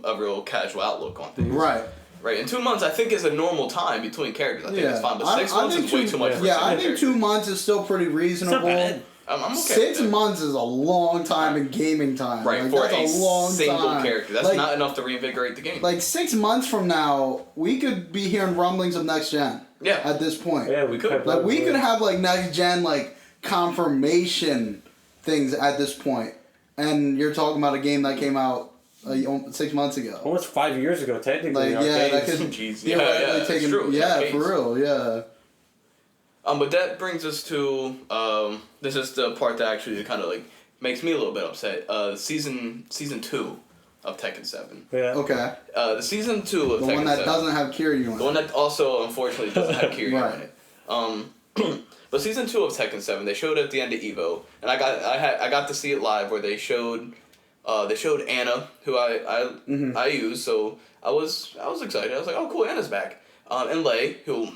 a real casual outlook on things. Right. Right, and 2 months I think is a normal time between characters. I think it's fine, but 6 months is way too much for I think 2 months is still pretty reasonable. It's not bad. I'm okay 6 months is a long time in gaming time. Right, like, for that's a long single time. character. That's not enough to reinvigorate the game. Like 6 months from now, we could be hearing rumblings of next gen. Yeah. At this point. Yeah, we could. Like we could have like next gen like confirmation things at this point. And you're talking about a game that came out 6 months ago. Almost 5 years ago, technically. Like, that could it's true. For real, yeah. But that brings us to this is the part that actually kind of like makes me a little bit upset. Season 2 of Tekken 7. Yeah. Okay. The season 2 of Tekken 7. The one that doesn't have Kiryu in it. The one that also unfortunately doesn't have Kiryu in it. But season 2 of Tekken 7, they showed it at the end of Evo, and I got to see it live where they showed Anna, who I use, so I was excited. I was like, oh cool, Anna's back. And Lei, who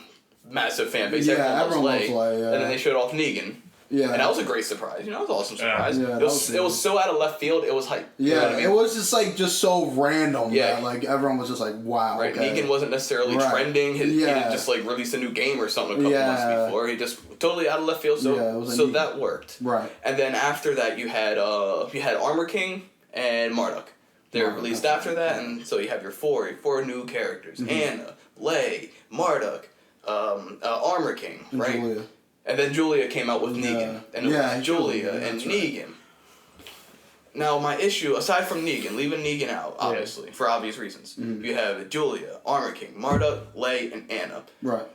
massive fan base. Everyone loves Lei. And then they showed off Negan. Yeah. And that was a great surprise. It was an awesome surprise. Yeah, it was so out of left field, it was hype. Yeah, you know what I mean? It was just so random that everyone was just like, wow. Right, okay. Negan wasn't necessarily trending. He had just released a new game or something a couple months before. He just totally out of left field, so that worked. Right. And then after that you had Armor King and Marduk. They were released after that, and so you have your four new characters. Anna, Lei, Marduk, Armor King, right? Julia. And then Julia came out with Negan. And it was Julia and Negan. Now, my issue, aside from Negan, leaving Negan out, obviously, for obvious reasons, you have Julia, Armor King, Marduk, Lei, and Anna. Right.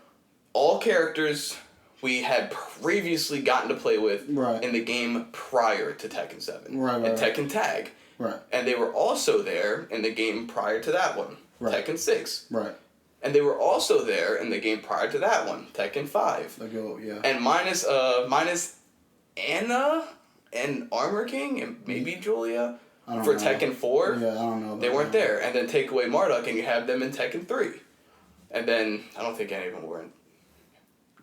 All characters we had previously gotten to play with in the game prior to Tekken 7. Right. And Tekken Tag. Right. And they were also there in the game prior to that one. Right. Tekken 6. Right. And they were also there in the game prior to that one, Tekken 5. And minus Anna and Armor King and maybe Julia for Tekken 4. Yeah, I don't know. They weren't there. And then take away Marduk and you have them in Tekken 3. And then I don't think any of them were in.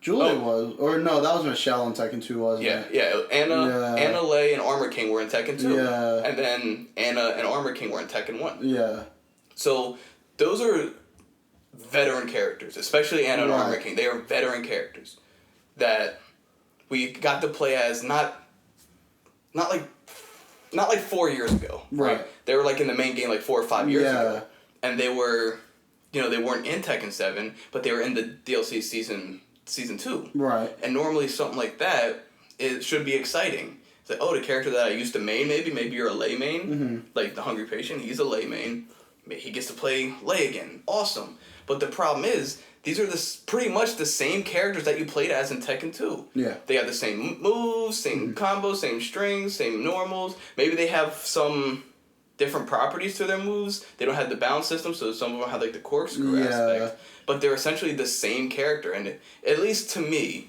Julia was, or no, that was Michelle in Tekken 2, wasn't it? Yeah. Anna, Lei, and Armor King were in Tekken 2. Yeah. And then Anna and Armor King were in Tekken 1. Yeah. So those are veteran characters, especially Anna and Armor King. They are veteran characters that we got to play as not like 4 years ago. Right. They were like in the main game like 4 or 5 years ago. And they were, they weren't in Tekken 7, but they were in the DLC season 2. Right. And normally something like that, it should be exciting. It's like, oh, the character that I used to main, maybe you're a Lei main, like the Hungry Patient, he's a Lei main. He gets to play Lei again. Awesome. But the problem is, these are pretty much the same characters that you played as in Tekken 2. Yeah. They have the same moves, same combos, same strings, same normals. Maybe they have some different properties to their moves. They don't have the bounce system, so some of them have like the corkscrew aspect. But they're essentially the same character. And at least to me,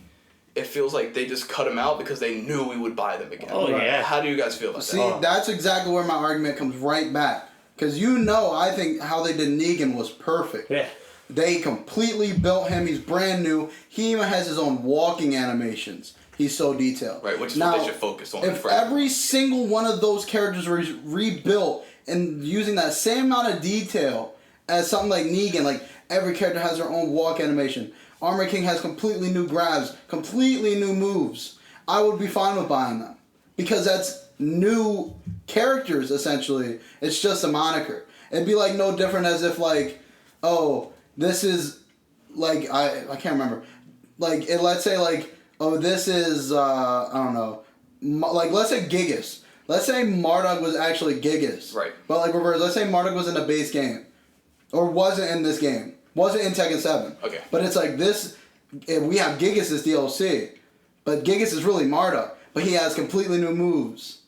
it feels like they just cut them out because they knew we would buy them again. Oh, yeah. How do you guys feel about that? See, that's exactly where my argument comes right back. Because I think how they did Negan was perfect. Yeah. They completely built him. He's brand new. He even has his own walking animations. He's so detailed. Right, which is now, what they should focus on. If every single one of those characters were rebuilt and using that same amount of detail as something like Negan, like every character has their own walk animation. Armor King has completely new grabs, completely new moves. I would be fine with buying them. Because that's new characters, essentially. It's just a moniker. It'd be like no different as if like, oh, this is like I can't remember. Like let's say like, oh, this is I don't know. Like let's say Gigas. Let's say Marduk was actually Gigas. Right. But like reverse. Let's say Marduk was in the base game, or wasn't in this game. Wasn't in Tekken 7. Okay. But it's like this. We have Gigas as DLC, but Gigas is really Marduk. But he has completely new moves,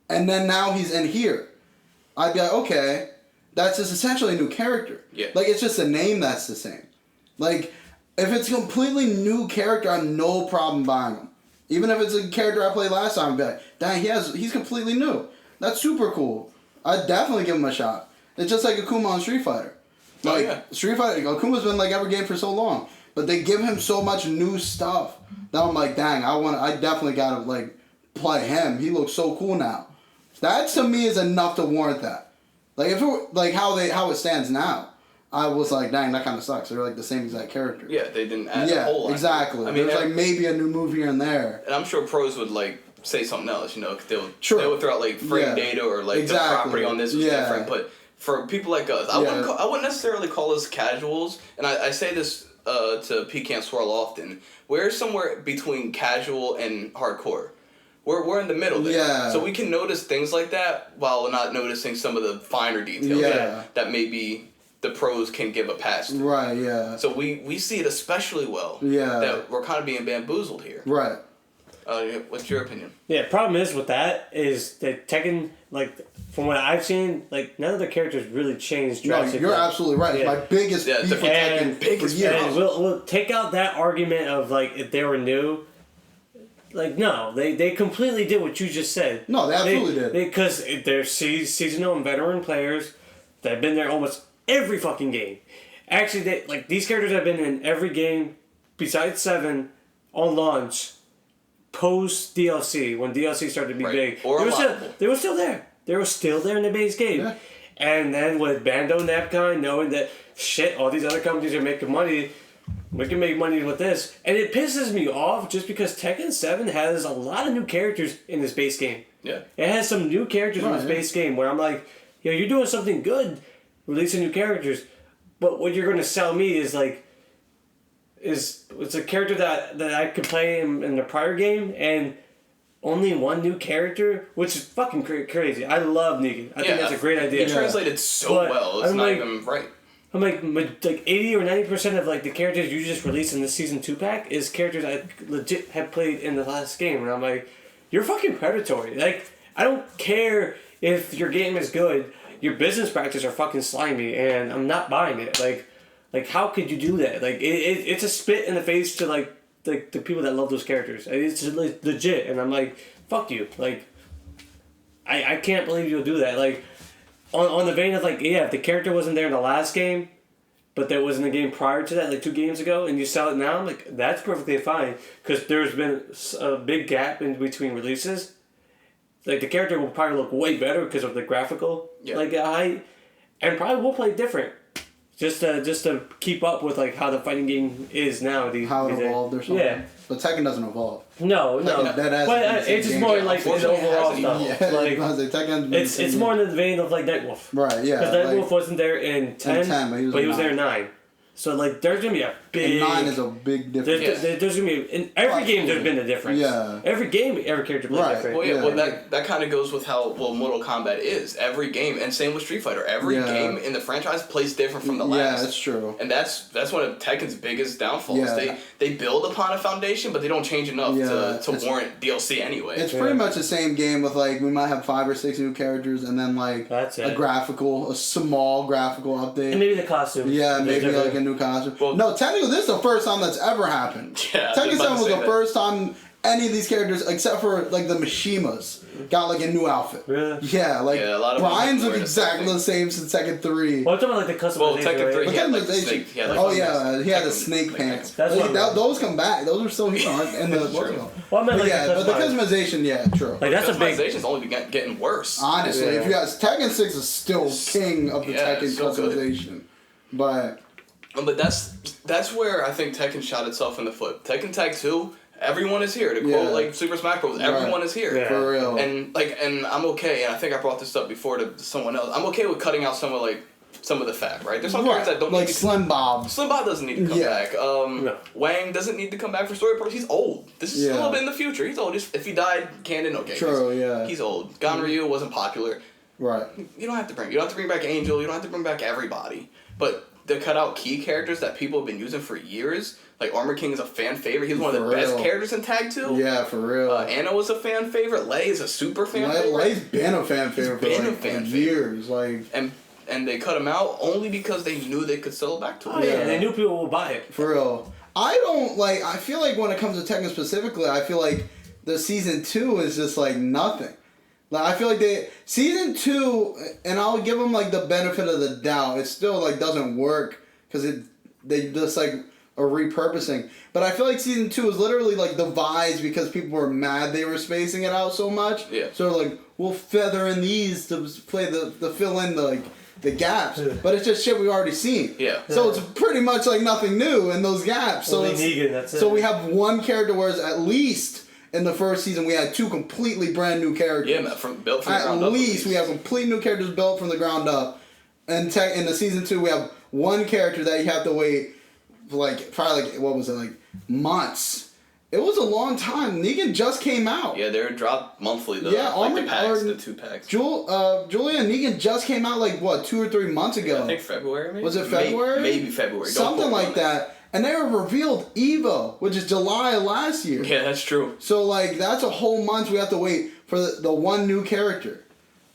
and then now he's in here. I'd be like, okay. That's just essentially a new character. Yeah. Like, it's just a name that's the same. Like, if it's a completely new character, I have no problem buying him. Even if it's a character I played last time, I'd be like, dang, he's completely new. That's super cool. I'd definitely give him a shot. It's just like Akuma on Street Fighter. Like, Street Fighter, Akuma's been like every game for so long. But they give him so much new stuff that I'm like, dang, I definitely gotta, like, play him. He looks so cool now. That, to me, is enough to warrant that. Like if it were, like how it stands now, I was like, dang, that kind of sucks. They're like the same exact character. Yeah, they didn't add a whole lot. Exactly. I mean, there's like maybe a new move here and there. And I'm sure pros would like say something else. You know, they would throw out like frame data or like the property on this was different. But for people like us, I wouldn't necessarily call us casuals. And I say this to Pecan Swirl often. We're somewhere between casual and hardcore. We're in the middle there. Yeah. So we can notice things like that while not noticing some of the finer details that maybe the pros can give a pass to. Right, yeah. So we see it especially well. Yeah. That we're kind of being bamboozled here. Right. What's your opinion? Yeah, problem is with that is that Tekken, like, from what I've seen, like, none of the characters really changed drastically. No, you're absolutely right. It's my biggest beef with Tekken for years. And we'll take out that argument of, like, if they were new. Like, no, they completely did what you just said. No, they absolutely did. Because they're seasonal and veteran players that have been there almost every fucking game. Actually, these characters have been in every game besides 7 on launch, post DLC, when DLC started to be big. They were still there. They were still there in the base game. Yeah. And then with Bando Napcon knowing that, shit, all these other companies are making money, we can make money with this. And it pisses me off just because Tekken 7 has a lot of new characters in this base game. Yeah. It has some new characters in this base game where I'm like, you're doing something good, releasing new characters, but what you're going to sell me is like, it's a character that I could play in the prior game and only one new character, which is fucking crazy. I love Negan. I think that's a great idea. It translated so well. It's not even right. I'm like 80 or 90% of like the characters you just released in the season 2 pack is characters I legit have played in the last game, and I'm like, you're fucking predatory. Like, I don't care if your game is good, your business practices are fucking slimy, and I'm not buying it. Like how could you do that? Like it's a spit in the face to like the people that love those characters. It's like, legit, and I'm like, fuck you. Like, I can't believe you'll do that. Like. On the vein of like, if the character wasn't there in the last game, but that was in the game prior to that, like 2 games ago, and you sell it now, I'm like, that's perfectly fine. Because there's been a big gap in between releases. Like, the character will probably look way better because of the graphical height, and probably will play different. Just to keep up with like how the fighting game is now. How it evolved or something. Yeah. But Tekken doesn't evolve. No. But it's just more like the overall stuff. Yeah, like, it's more in the vein of like Nightwolf. Right, yeah. Because Nightwolf wasn't there in 10, but he was there in 9. So like there's going to be a big... And 9 is a big difference. There's going to be... In every game there's been a difference. Yeah. Every game, every character plays different. Well, that kind of goes with how Mortal Kombat is. Every game, and same with Street Fighter. Every game in the franchise plays different from the last. Yeah, that's true. And that's one of Tekken's biggest downfalls. Yeah. They build upon a foundation, but they don't change enough to warrant DLC anyway. It's pretty much the same game with like, we might have 5 or 6 new characters and then like a small graphical update. And maybe the costumes. Yeah, maybe like a new costume. Well, no, technically this is the first time that's ever happened. Yeah, Tekken 7 was the first time any of these characters except for like the Mishimas got like a new outfit. Really? Yeah, like Yeah, a lot of them Brian's look wearing the same exactly the same since Tekken 3. Well, I'm talking about like the customization. Well, Tekken 3, right? he had like the Customization. snake. He had, like, Oh the yeah, he had the Tekken, snake like, pants. That's Well, what- those come back. Those are still here in the what's it called? Well, I meant But like yeah, the but the customization. customization, yeah, true. Like that's a big. Customization's only been getting worse. Honestly, if you guys, Tekken 6 is still king of the Yeah, Tekken it's so good. customization. But But that's where I think Tekken shot itself in the foot. Tekken Tag 2, everyone is here. To Yeah. quote like Super Smash Bros, everyone is here. Yeah. for real. And I'm okay, and I think I brought this up before to someone else. I'm okay with cutting out some of the fat, right? There's some characters that don't like need to Slim Bob. Slim Bob doesn't need to come Yeah. back. No. Wang doesn't need to come back for story purposes. He's old. This is Yeah. a little bit in the future. He's old. If he died, canon, okay. True, yeah. He's old. Ganryu wasn't popular. Right. You don't have to bring back Angel. You don't have to bring back everybody. But to cut out key characters that people have been using for years, like Armor King is a fan favorite. He's one of the For best real. characters in Tag 2. Yeah, for real. Anna was a fan favorite. Lei is a super fan favorite. Lei's been a fan favorite for been a like fan years. Like And they cut him out only because they knew they could sell it back to him. Oh yeah, Yeah. they knew people would buy it. for real. I don't like. I feel like when it comes to Tekken specifically, I feel like the season 2 is just like nothing. Like I feel like season 2, and I'll give them like the benefit of the doubt. It still like doesn't work because they just like are repurposing. But I feel like season 2 is literally like devised because people were mad they were spacing it out so much. Yeah. So like we'll feather in these to play the fill in the gaps. But it's just shit we've already seen. Yeah. So it's pretty much like nothing new in those gaps. So Only it's, Negan, that's it. so we have one character, whereas at least in the first season we had 2 completely brand new characters. Yeah, man, built from the ground At up. least we have complete new characters built from the ground up. And in the season 2 we have one character that you have to wait for like probably like what was it, like months. It was a long time. Negan just came out. Yeah, they're dropped monthly though. Yeah, like the Armor- packs, or- the 2 packs. Julia and Negan just came out like what 2 or 3 months ago. I think February, maybe? Was it February? Maybe February. Don't Something quote me like on that. And they were revealed Evo, which is July of last year. Yeah, that's true. So like that's a whole month we have to wait for the one new character.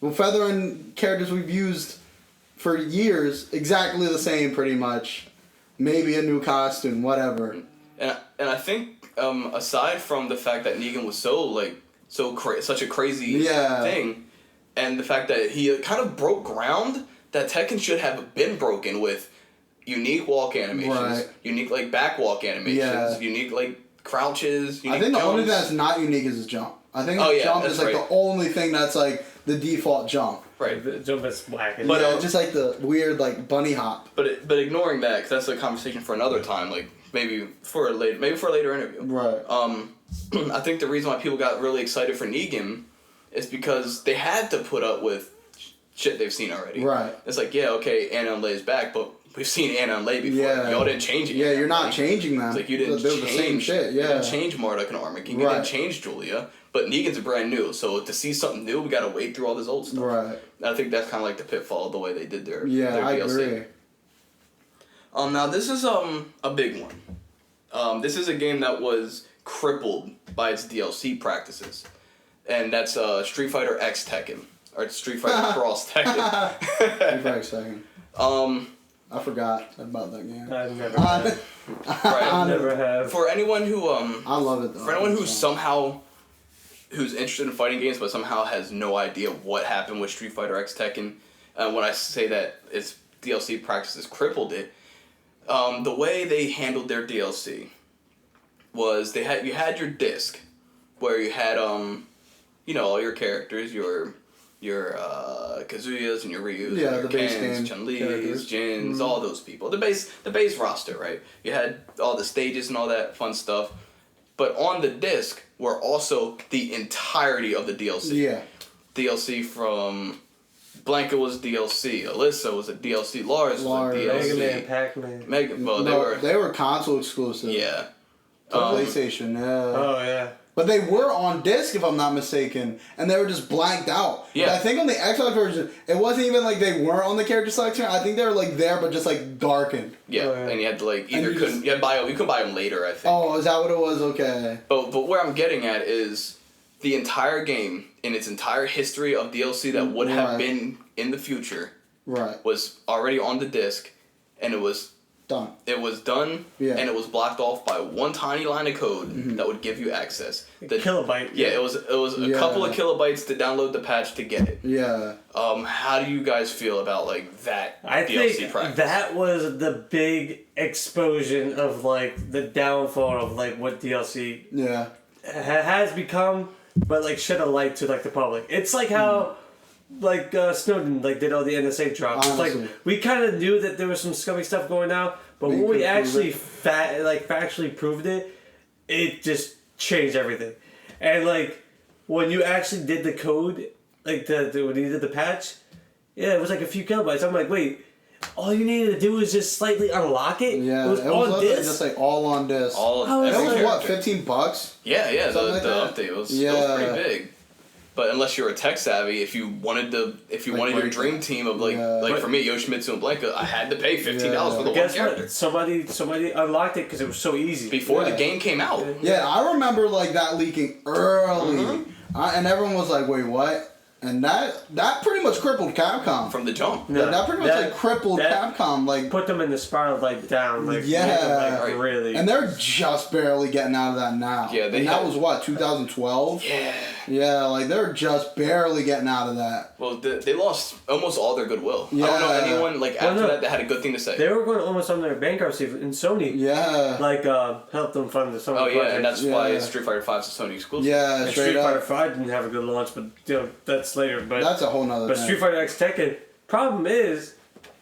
We'll feather in characters we've used for years, exactly the same pretty much. Maybe a new costume, whatever. And I think aside from the fact that Negan was such a crazy Yeah. thing, and the fact that he kind of broke ground that Tekken should have been broken with unique walk animations, Right. unique like back walk animations, Yeah. unique like crouches, unique I think the only thing jumps. that's not unique is his jump. I think Oh, his yeah, jump that's is like right. the only thing that's like the default jump. Right. The jump is whack. But, yeah, just like the weird like bunny hop. But ignoring that, because that's a conversation for another time. Like maybe for a later interview. Right. I think the reason why people got really excited for Negan is because they had to put up with shit they've seen already. Right. It's like, yeah, okay, Anna and Lei's back, but we've seen Anna and Lei before. Yeah. Y'all didn't change it. Yeah, yet. you're not Like, changing them. It's like you didn't They're change the same shit. You Yeah. didn't change Marduk and Armor King. You Right. didn't change Julia. But Negan's brand new, so to see something new, we gotta wait through all this old stuff. Right. And I think that's kind of like the pitfall of the way they did their Yeah, I DLC. agree. Now this is a big one. This is a game that was crippled by its DLC practices, and that's Street Fighter X Tekken or Street Fighter Cross Tekken. Give me a second. I forgot about that game. I've never have. Right. Never have. For anyone who I love it though. for anyone who's interested in fighting games but somehow has no idea what happened with Street Fighter X Tekken, when I say that its DLC practices crippled it, the way they handled their DLC was you had your disc where you had all your characters, your Kazuyas and your Ryus, Yeah, and your the base Kens, game Chun-Li's, characters. Jins, all those people. The base roster, right? You had all the stages and all that fun stuff. But on the disc were also the entirety of the DLC. Yeah. DLC from Blanca was DLC, Alyssa was a DLC, Lars was a Mega Man, DLC. Pac-Man. Well, They were console exclusive. yeah. To PlayStation, yeah. Oh yeah. But they were on disc, if I'm not mistaken, and they were just blanked out. Yeah. But I think on the Xbox version, it wasn't even like they weren't on the character selection. I think they were like there, but just like darkened. Yeah, Oh, yeah. and you had to like And either you couldn't just- you could buy them later, I think. Oh, is that what it was? Okay. But where I'm getting at is the entire game in its entire history of DLC that would have Right. been in the future Right. was already on the disc, and it was Done. It was done, Yeah. and it was blocked off by one tiny line of code that would give you access. The kilobyte. Yeah, it was a couple of kilobytes to download the patch to get it. Yeah. How do you guys feel about like that I DLC think practice? that was the big explosion of like the downfall of like what DLC Yeah. has become, but like shed a light to like the public. It's like how like Snowden like did all the NSA drops. It's Honestly. like we kind of knew that there was some scummy stuff going down, but when we could actually prove factually proved it, it just changed everything. And like when you actually did the code, like when you did the patch, yeah, it was like a few kilobytes. I'm like, wait, all you needed to do was just slightly unlock it. Yeah. it was on literally disc. just like all on disc. All I was It was like- what, $15? Yeah, the Something like that? update was Yeah. pretty big. But unless you're a tech savvy, if you wanted your Blanca. dream team of like Yeah. like for me, Yoshimitsu and Blanca, I had to pay $15 for the one Guess character what? Somebody unlocked it because it was so easy. before the Yeah. game came out. Yeah, I remember like that leaking early, and everyone was like, "Wait, what?" And that pretty much crippled Capcom. From the jump. No, That pretty much like crippled that Capcom. Like, put them in the spiral like down. Like Yeah. make them, like, Right. really. and they're just barely getting out of that now. Yeah, they and that had- was what 2012. Yeah. Yeah, like they're just barely getting out of that. Well, they lost almost all their goodwill. I don't know Yeah. anyone like after no. that had a good thing to say. They were going almost on their bankruptcy, and Sony Yeah, like helped them fund the Sony Oh yeah, project. and that's why Yeah. Street Fighter 5 is a Sony exclusive. yeah, And straight Street Fighter up. 5 didn't have a good launch, but that's later. But That's a whole nother but thing. Street Fighter X Tekken. Problem is,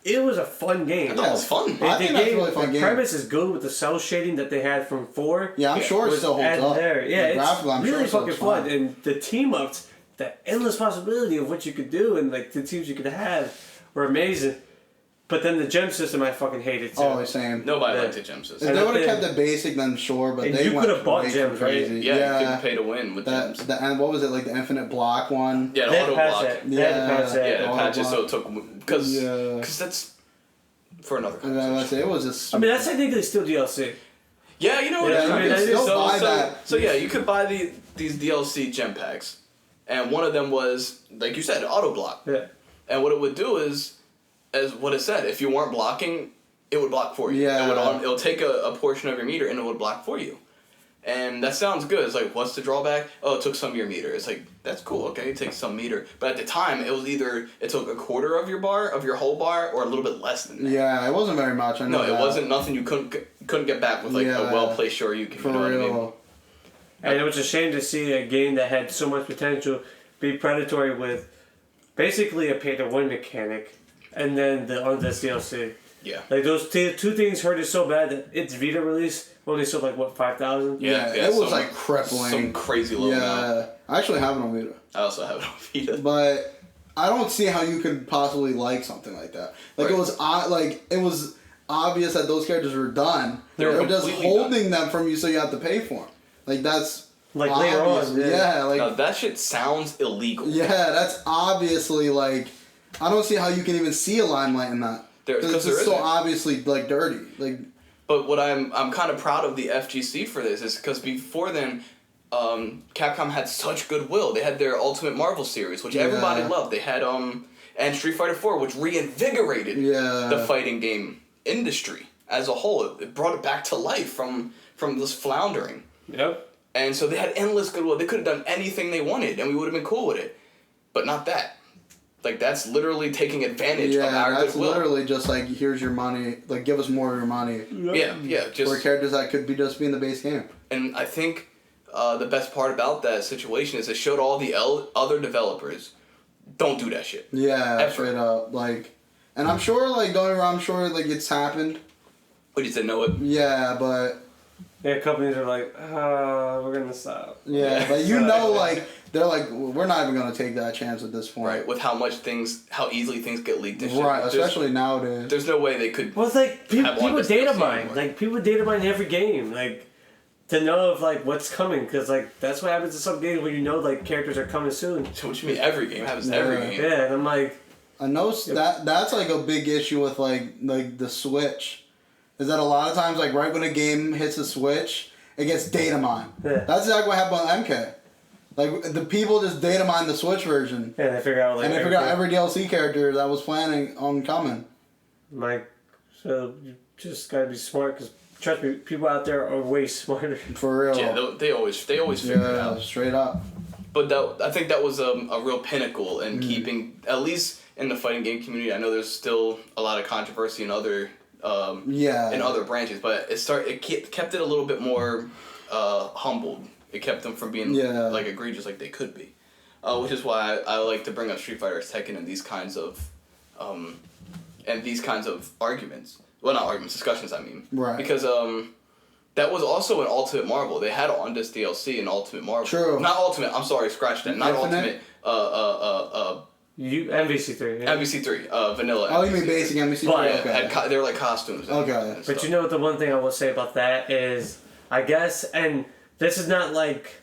it was a fun game. I thought it was fun. I think that's a really fun the game. premise is good with the cell shading that they had from 4. Yeah, I'm sure it was still holds added up. there. Yeah, The it's graphical, I'm sure really it still fucking looks fun. And the team ups, the endless possibility of what you could do and like the teams you could have were amazing. But then the gem system I fucking hated too. Oh, same. Nobody Yeah. liked the gem If system. they And would have then- kept it basic, then sure. But And they you went could've bought way gems, right? crazy. Yeah, you couldn't pay to win with gems. And what was it like the infinite block one? Yeah, They the had to auto patch block. that. They had to patch that. Yeah, the auto patches, so block. it took because Yeah. that's for another And then conversation. let's say it was just. I mean, that's technically still DLC. Yeah, you know what? Yeah, I I mean, mean, I still buy so, that. so yeah, you could buy these DLC gem packs, and one of them was like you said, auto block. Yeah. And what it would do is, as what it said, if you weren't blocking, it would block for you. Yeah. It'll take a portion of your meter and it would block for you. And that sounds good. It's like, what's the drawback? Oh, it took some of your meter. It's like, that's cool. Okay, it takes some meter. But at the time, it was either it took a quarter of your bar, of your whole bar, or a little bit less than that. Yeah, it wasn't very much. I know No, it that. wasn't nothing you couldn't get back with like Yeah. a well placed Shoryuken. For You know what I mean? real. And it was a shame to see a game that had so much potential be predatory with basically a pay-to-win mechanic, and then on this DLC. Yeah. Like those two things hurt it so bad that its Vita release only sold like what 5,000. Yeah, it was some- like crippling. Some crazy low amount. Yeah, I actually have it on Vita, I also have it on Vita. but I don't see how you could possibly like something like that. Like Right. it was obvious that those characters were done. They were They were just completely holding them from you, so you have to pay for them. Like that's Like later obvious. on, yeah. Yeah, like Now that shit sounds illegal. yeah, that's obviously like I don't see how you can even see a limelight in that. There- Because 'cause it's there so isn't. obviously like dirty. Like But what I'm kind of proud of the FGC for this is because before then, Capcom had such goodwill. They had their Ultimate Marvel series, which everybody Yeah. loved. They had and Street Fighter 4, which reinvigorated Yeah. the fighting game industry as a whole. It brought it back to life from this floundering. Yep. And so they had endless goodwill. They could have done anything they wanted, and we would have been cool with it. But not that. Like, that's literally taking advantage of yeah, our that's goodwill. literally just like here's your money. Like give us more of your money. Yeah, just... For characters that could be just be in the base game. And I think the best part about that situation is it showed all the other developers, don't do that shit. Yeah, Ever. straight up. Like, and I'm sure like going around, I'm sure like it's happened. We just didn't know it. Yeah, but Yeah, companies are like, we're gonna stop. yeah, but you know, like they're like we're not even gonna take that chance at this point. Right, with how easily things get leaked and shit. Right, There's- especially nowadays. There's no way they could... Well, it's like Have people this data DLC mine. anymore. Like people data mine every game, like to know if like what's coming, because like that's what happens in some games where you know like characters are coming soon. What you mean every game? It happens to every Yeah. game. Yeah, and I'm like, I know that's like a big issue with like the Switch, is that a lot of times like right when a game hits the Switch, it gets data mined. Yeah. That's exactly what happened on MK. Like the people just data mine the Switch version, yeah, they figure out like and they figured out every DLC character that was planning on coming. like, so just gotta be smart because trust me, people out there are way smarter. For real. Yeah, they always figure it out. Straight up. But I think that was a real pinnacle in keeping, at least in the fighting game community. I know there's still a lot of controversy in other in other branches, but it kept it a little bit more humbled. It kept them from being like egregious like they could be, which is why I like to bring up Street Fighter X Tekken and these kinds of arguments. Well, not arguments, discussions. I mean, right? Because that was also an Ultimate Marvel. They had on this DLC an Ultimate Marvel. True. Not Ultimate. I'm sorry, scratch that. Not Infinite? Ultimate. MVC3. Yeah. MVC3. Vanilla. Oh, you mean MVC3. basic MVC3? But, Okay. They were like costumes. And But stuff. you know what? The one thing I will say about that is, I guess, and this is not like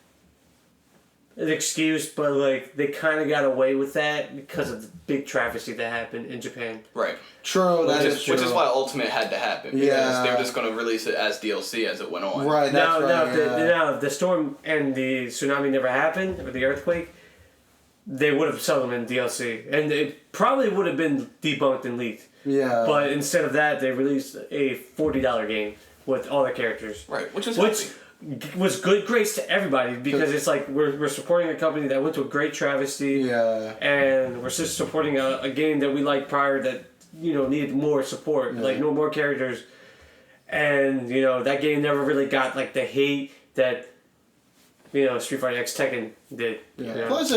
an excuse, but like they kind of got away with that because of the big travesty that happened in Japan. Right. True, that is true. Which is why Ultimate had to happen. Because Yeah. they were just going to release it as DLC as it went on. Right, that's right. Now, if the storm and the tsunami never happened, or the earthquake, they would have sold them in DLC. And it probably would have been debunked and leaked. Yeah. But instead of that, they released a $40 game with all the characters. Right, which was good grace to everybody because it's like we're supporting a company that went to a great travesty. Yeah. And we're just supporting a game that we liked prior that, needed more support. Like, no more characters. And, that game never really got, like, the hate that, Street Fighter X Tekken did. Yeah. Plus,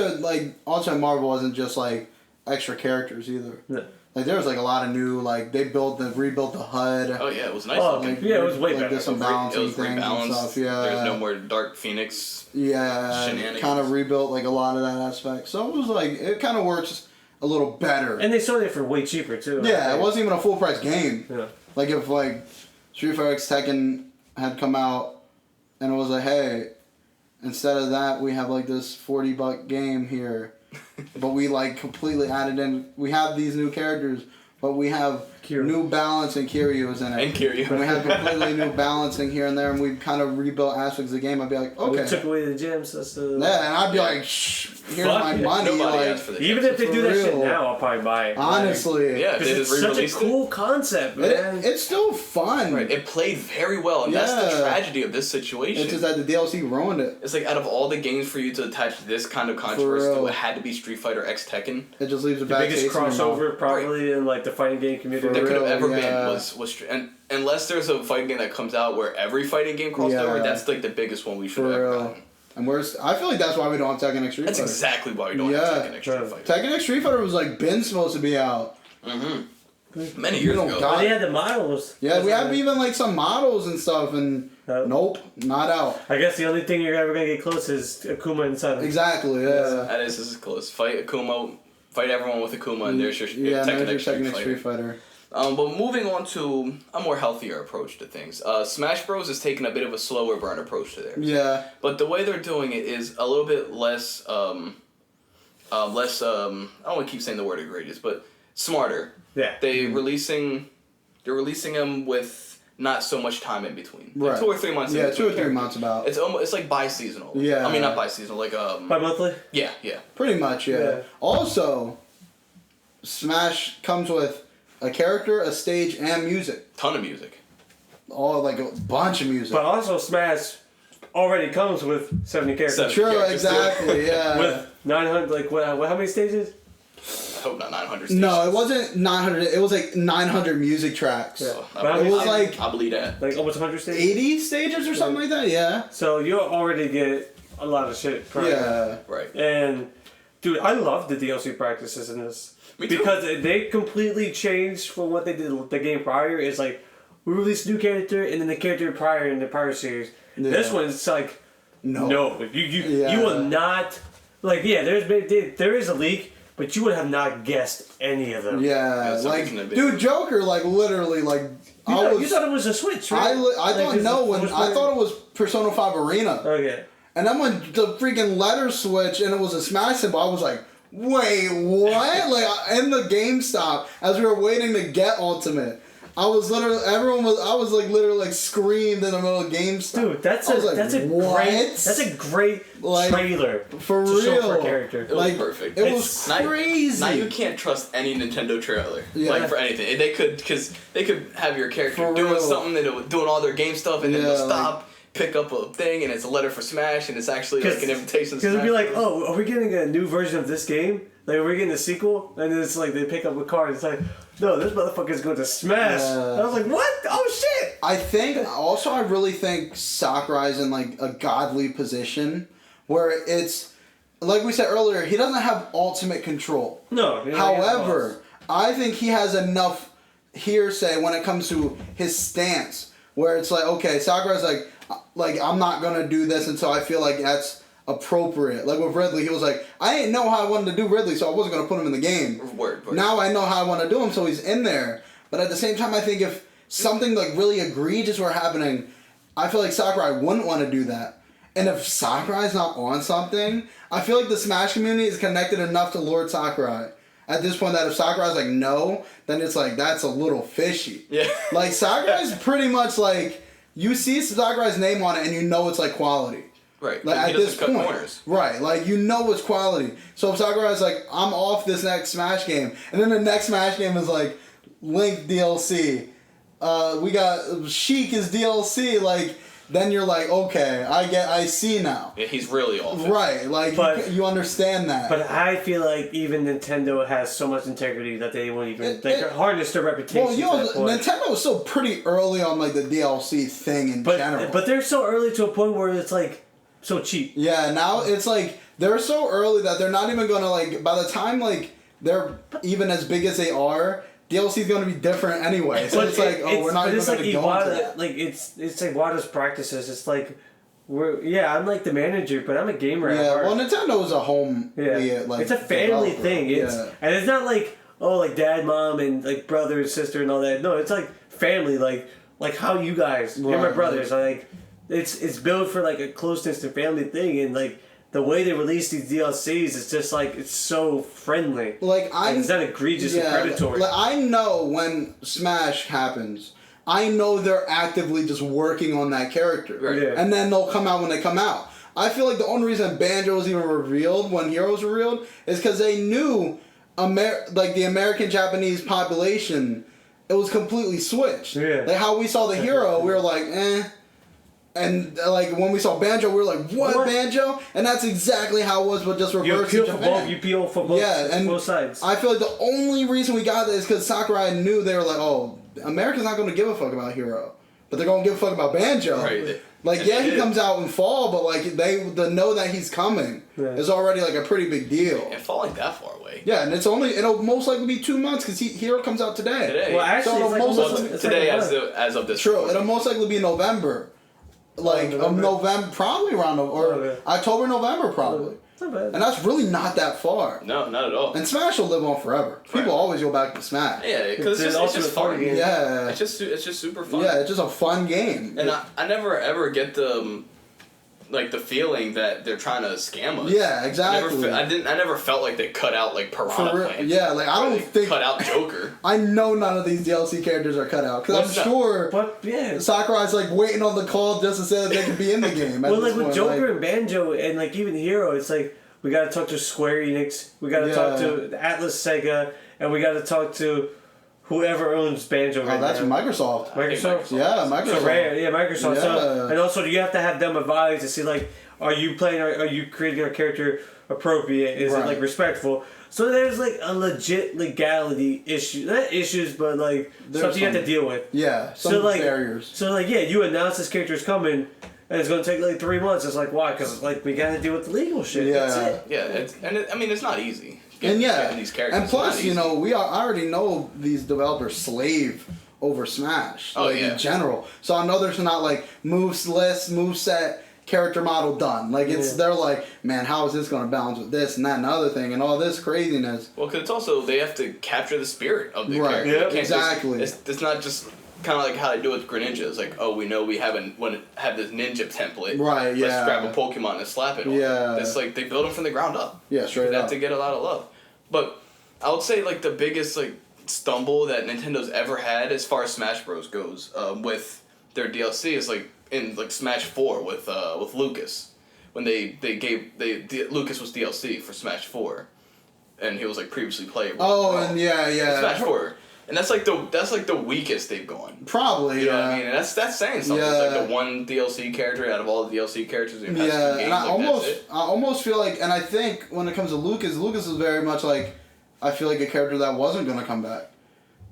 Ultimate Marvel wasn't just, like, extra characters either. No. Like, there was, like, a lot of new, like, they rebuilt the HUD. Oh, yeah, it was nice. Like, it was way like, better. There's some balancing things and stuff, yeah. There's no more Dark Phoenix shenanigans. Kind of rebuilt, like, a lot of that aspect. So it was, like, it kind of works a little better. And they sold it for way cheaper, too. Yeah, it wasn't even a full-price game. Yeah. Like, if, like, Street Fighter X Tekken had come out and it was like, hey, instead of that, we have, like, this $40 game here. But we, like, completely added in... We have these new characters, but we have new balance and Kiryu's in it. And Kiryu. And we have completely new balancing here and there, and we kind of rebuilt aspects of the game. I'd be like, okay. We took away the gyms. Yeah, and I'd be like, shh, here's my money. Nobody like, asked for the even gyms. if they do that shit real. now, I'll probably buy it. Honestly. Yeah, Because they it's just such a re-released cool concept, man. It's still fun. Right, it played very well, and that's the tragedy of this situation. It's just that the DLC ruined it. It's like out of all the games for you to attach this kind of controversy to, it had to be Street Fighter X Tekken. It just leaves a The bad biggest taste in your crossover mouth. probably in like the fighting game community. There could have ever yeah. been was and unless there's a fighting game that comes out where every fighting game crossed over, that's like the biggest one we should have For ever real. gotten. And I feel like that's why we don't have Tekken X Street That's Fighter. exactly why we don't have Tekken X Street Fighter. Tekken X Street Fighter was like been supposed to be out. Many years ago. Well, they had the models. Yeah, we have even like some models and stuff, and nope, not out. I guess the only thing you're ever gonna get close is Akuma inside. Exactly. Yeah. That is close. Fight Akuma. Fight everyone with Akuma, and there's your Tekken X X Street Fighter. But moving on to a more healthier approach to things. Smash Bros. Is taking a bit of a slower burn approach to theirs. Yeah. But the way they're doing it is a little bit less, I don't want to keep saying the word egregious, but smarter. Yeah. They're releasing them with not so much time in between. Right. Like 2 or 3 months. Yeah, in between 2 or 3 characters. months about. It's like bi-seasonal. Yeah. I mean, not bi-seasonal, like Bi-monthly? Yeah. Pretty much, yeah. Also, Smash comes with a character, a stage, and music. Ton of music. All like a bunch of music. But also Smash already comes with 70 characters. True, characters, exactly, yeah. With 900, like what? How many stages? I hope not 900 stations. No, it wasn't 900. It was like 900 music tracks. Yeah. I It was like I believe that. Like almost 100 stages. 80 stages or something like that. Yeah. So you already get a lot of shit. Prior. Yeah. Right. And dude, I love the DLC practices in this. Me too. Because they completely changed from what they did the game prior. It's like we released a new character and then the character prior in the prior series. Yeah. This one it's like No. you will not like there is a leak, but you would have not guessed any of them. Yeah. Like, something that big. dude, Joker, like literally, like You thought it was a Switch, right? I thought I thought it was Persona 5 Arena. Okay. And then when the freaking letter switch and it was a Smash symbol, I was like, wait, what? Like, in the GameStop, as we were waiting to get Ultimate, I was literally literally screamed in the middle of GameStop. Dude, that's a great Like, trailer for to show for a real. character. It was perfect. It was crazy. Now you can't trust any Nintendo trailer, Yeah. like for anything. They could have your character For doing real. something, and doing all their game stuff, and then Yeah, they'll stop, pick up a thing, and it's a letter for Smash, and it's actually like an invitation. Because it'd be like, oh, are we getting a new version of this game? Like, are we getting a sequel? And then it's like they pick up a card. It's like, no, this motherfucker's going to Smash. Yeah. And I was like, what? Oh shit! I really think Sakurai's in like a godly position where it's like we said earlier, he doesn't have ultimate control. No. However, I think he has enough hearsay when it comes to his stance where it's like, okay, Sakurai's like I'm not gonna do this until I feel like that's appropriate. Like with Ridley, he was like, I didn't know how I wanted to do Ridley, so I wasn't gonna put him in the game. Word. Now I know how I want to do him, so he's in there. But at the same time, I think if something like really egregious were happening, I feel like Sakurai wouldn't want to do that. And if Sakurai's not on something, I feel like the Smash community is connected enough to Lord Sakurai at this point that if Sakurai's like no, then it's like that's a little fishy. Yeah. Like Sakurai's pretty much like you see Sakurai's name on it and you know it's like quality. Right. Like He at this doesn't cut point, corners. right? Like you know it's quality. So if Sakurai's like, I'm off this next Smash game, and then the next Smash game is like Link DLC, we got Sheik is DLC, like then you're like, okay, I see now. Yeah, he's really off. Right, like But- you understand that. But I feel like even Nintendo has so much integrity that they won't even harness their reputation. well, you know, to that point. Nintendo was still pretty early on like the DLC thing in general. But they're so early to a point where it's like so cheap. Yeah, now it's like they're so early that they're not even gonna like by the time like they're even as big as they are, DLC is gonna be different anyway. So it's like we're not even gonna go into that. Like it's like Iwata's practices. It's like I'm like the manager, but I'm a gamer at Yeah, heart. well, Nintendo is a home. Like it's a family developer. thing. And it's not like like dad, mom, and like brother, sister, and all that. No, it's like family. Like how you guys, you're my Right, brothers. Like it's built for like a closeness and family thing, and like the way they release these DLCs is just like it's so friendly. Like it's not egregious and predatory. Like I know when Smash happens, I know they're actively just working on that character, Right. Yeah. and then they'll come out when they come out. I feel like the only reason Banjo was even revealed when Heroes were revealed is because they knew like the American Japanese population, it was completely switched. Yeah. Like how we saw the hero, we were like, eh. And like when we saw Banjo, we were like, "What? Banjo?" And that's exactly how it was, but just You reversed in Japan. You appeal for both. Yeah, and both sides. I feel like the only reason we got that is because Sakurai knew they were like, "Oh, America's not going to give a fuck about Hero, but they're going to give a fuck about Banjo." Right. Like, yeah, he comes out in fall, but like they know that he's coming is already like a pretty big deal. And falling that far away. Yeah, and it'll most likely be 2 months because Hero comes out today. Today. Well, actually, So it's like most almost, of it's Today, like as of this. True, it'll most likely be November. Like November, probably around October, November, probably. Not bad. And that's really not that far. No, not at all. And Smash will live on forever. People always go back to Smash. Yeah, because It's it's just fun. game. Yeah. It's just super fun. Yeah, it's just a fun game. And I never ever get the feeling that they're trying to scam us. Yeah, exactly. I never felt like they cut out like Piranha Plant. Yeah, like I Or don't they think cut out Joker. I know none of these DLC characters are cut out because I'm What's that? sure But yeah. Sakurai's like waiting on the call just to say that they can be in the game. at Well, this like with point. Joker Like, and Banjo and like even Hero, it's like we gotta talk to Square Enix, we gotta talk to Atlas Sega, and we gotta talk to whoever owns Banjo right that's now. Microsoft. Microsoft. Yeah, Microsoft. So Rare, yeah, Microsoft. Yeah. So and also you have to have them advise to see like, are you creating a character appropriate? Is it Right. like respectful? So there's like a legit legality issue, not issues, but like There's something you have to some- deal with. Yeah, some So like barriers. So like yeah, you announce this character is coming, and it's gonna take like 3 months. It's like why? Because like we gotta deal with the legal shit. Yeah. That's it. Yeah, it's not easy. And Getting these characters. and plus, It's you not know, I already know these developers slave over Smash, Oh, like yeah. in general. So I know there's not like moves list, move set, character model done. Like they're like, man, how is this going to balance with this and that and the other thing and all this craziness? Well, because it's also they have to capture the spirit of the Right. character. Yep. They can't Exactly. it's not just kind of like how they do it with Greninja. It's like, oh, we know we have this ninja template. Right, Let's yeah. grab a Pokemon and slap it on. Yeah. It's like they build them from the ground up. Yeah, straight That up. to get a lot of love. But I would say like the biggest like stumble that Nintendo's ever had as far as Smash Bros goes with their DLC is like in like Smash 4 with Lucas when Lucas was DLC for Smash 4 and he was like previously playable. Oh, and yeah. Smash 4. And that's like the weakest they've gone. Probably, You know what I mean? And that's saying something. Yeah. It's like the one DLC character out of all the DLC characters in past Yeah, games. and I like, almost feel like, and I think when it comes to Lucas is very much like, I feel like a character that wasn't gonna come back.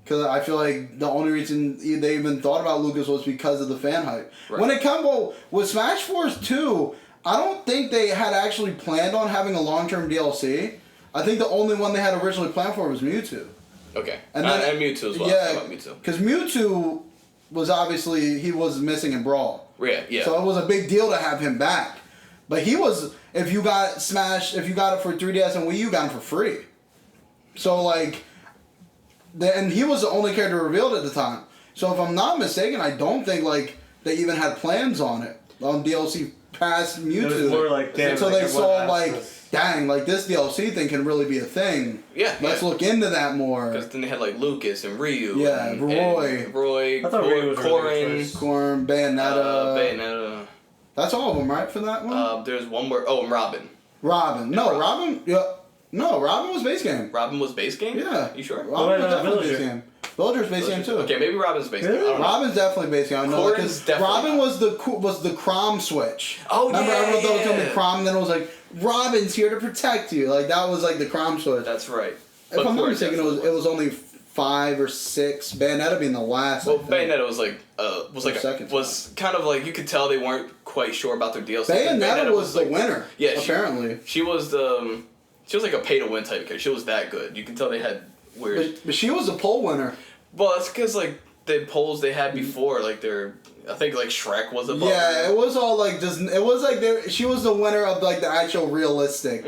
Because I feel like the only reason they even thought about Lucas was because of the fan hype. Right. When it comes with Smash Force 2, I don't think they had actually planned on having a long-term DLC. I think the only one they had originally planned for was Mewtwo. Okay. And And Mewtwo as well. Yeah, Mewtwo. because Mewtwo was obviously, he was missing in Brawl. Yeah. So it was a big deal to have him back. But he was, if you got it for 3DS and Wii U, you got him for free. So like, and he was the only character revealed at the time. So if I'm not mistaken, I don't think like they even had plans on it, on DLC past Mewtwo. It was more like, damn, so like, they saw everyone like, asked us. dang, like this DLC thing can really be a thing. Yeah. Let's look into that more. Because then they had like Lucas and Ryu. Yeah, and Roy. I thought Ryu was a really good Corrin. choice. Corn, Bayonetta. Bayonetta. That's all of them, right? For that one. There's one more. Oh, and Robin. Robin. No, Robin. Yeah. No, Robin was base game. Robin was base game? Yeah. You sure? Robin was definitely Villager? base game. Villager's base game too. Okay, maybe Robin's base game. I don't know. Robin's definitely base game. I know Corrin's because definitely Robin not. was the Crom switch. Oh, Remember, yeah, everyone thought it was gonna yeah. be Crom, and then it was like Robin's here to protect you. Like that was like the Crom switch. That's right. If I'm not mistaken, it was only 5 or 6. Bayonetta being the last. Well, I think. Bayonetta was kind of like you could tell they weren't quite sure about their DLC. Bayonetta was the like, winner. Yeah, apparently. She was like a pay to win type of character. She was that good. You can tell they had weird. But she was the poll winner. Well, that's because like the polls they had before, like I think like Shrek was above. Yeah, her. it was all like just. It was like she was the winner of like the actual realistic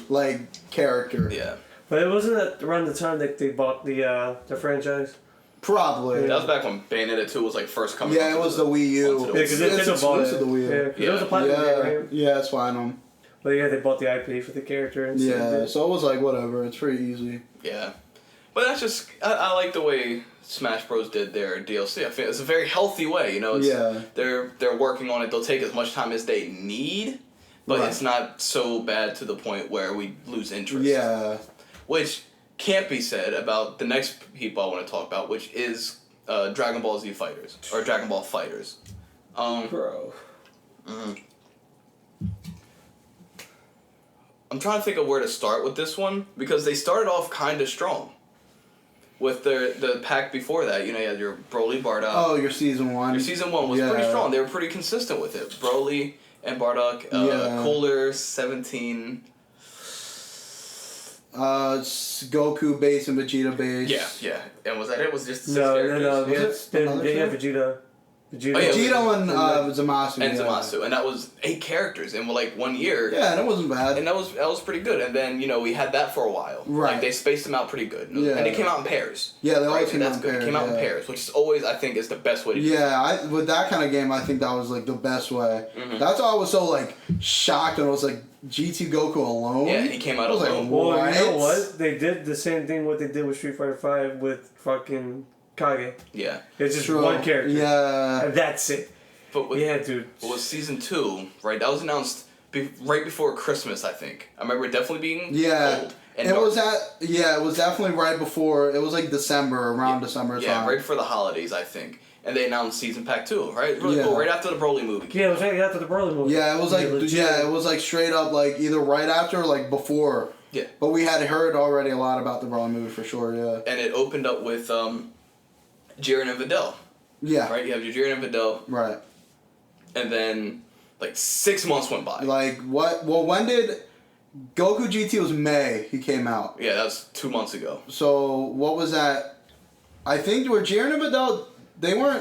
like character. Yeah. But it wasn't that around the time that they bought the franchise. Probably. That was back when Bayonetta 2 was like first coming. Yeah, it was the Wii U. onto Yeah, the because Wii. It's Nintendo bought it. exclusive to Wii U. Yeah, 'cause it was a platinum game, right? Yeah, that's fine. But yeah, they bought the IP for the character. And Yeah, so it was like whatever. It's pretty easy. Yeah, but that's just I like the way Smash Bros did their DLC. I feel it's a very healthy way. You know, they're working on it. They'll take as much time as they need, but Right. it's not so bad to the point where we lose interest. Yeah. Which can't be said about the next people I want to talk about, which is Dragon Ball Z Fighters or Dragon Ball Fighters. Bro. I'm trying to think of where to start with this one because they started off kind of strong. With the pack before that, you know, you had your Broly, Bardock. Oh, your season 1. Your season 1 was pretty strong. They were pretty consistent with it. Broly and Bardock, Cooler, 17. Goku base and Vegeta base. Yeah. And was that it? Was it just the 6 No. characters? Was it? They had Vegeta. Oh, yeah, Vegeta and Zamasu. And Zamasu. And that was 8 characters in like 1 year. Yeah, and it wasn't bad. And that was pretty good. And then, you know, we had that for a while. Right. Like, they spaced them out pretty good. Yeah. And they came out in pairs. Yeah, they always right? came And out in good. pairs. Came out in pairs, which is always, I think, is the best way to do it. Yeah, with that kind of game, I think that was like the best way. That's why I was so like shocked when it was like GT Goku alone. Yeah, he came out I was alone. like, Well, you know what? what? They did the same thing what they did with Street Fighter V with fucking Kage. Yeah. It's just True. one character. Yeah. And that's it. But with, Yeah, dude. with season 2, right? That was announced right before Christmas, I think. I remember it definitely being cold. And It was it was definitely right before, it was like December, around December yeah, time. right before the holidays, I think. And they announced season pack 2, right? Really cool. Right after the Broly movie came Yeah, it was right after the Broly movie. Yeah, it was like, legit. it was like straight up like either right after or like before. Yeah. But we had heard already a lot about the Broly movie for sure, yeah. And it opened up with Jiren and Videl. Yeah. Right? You have your Jiren and Videl. Right. And then, like, 6 months went by. Like, what? Well, when did Goku GT was May, he came out. Yeah, that was 2 months ago. So, what was that? I think were Jiren and Videl,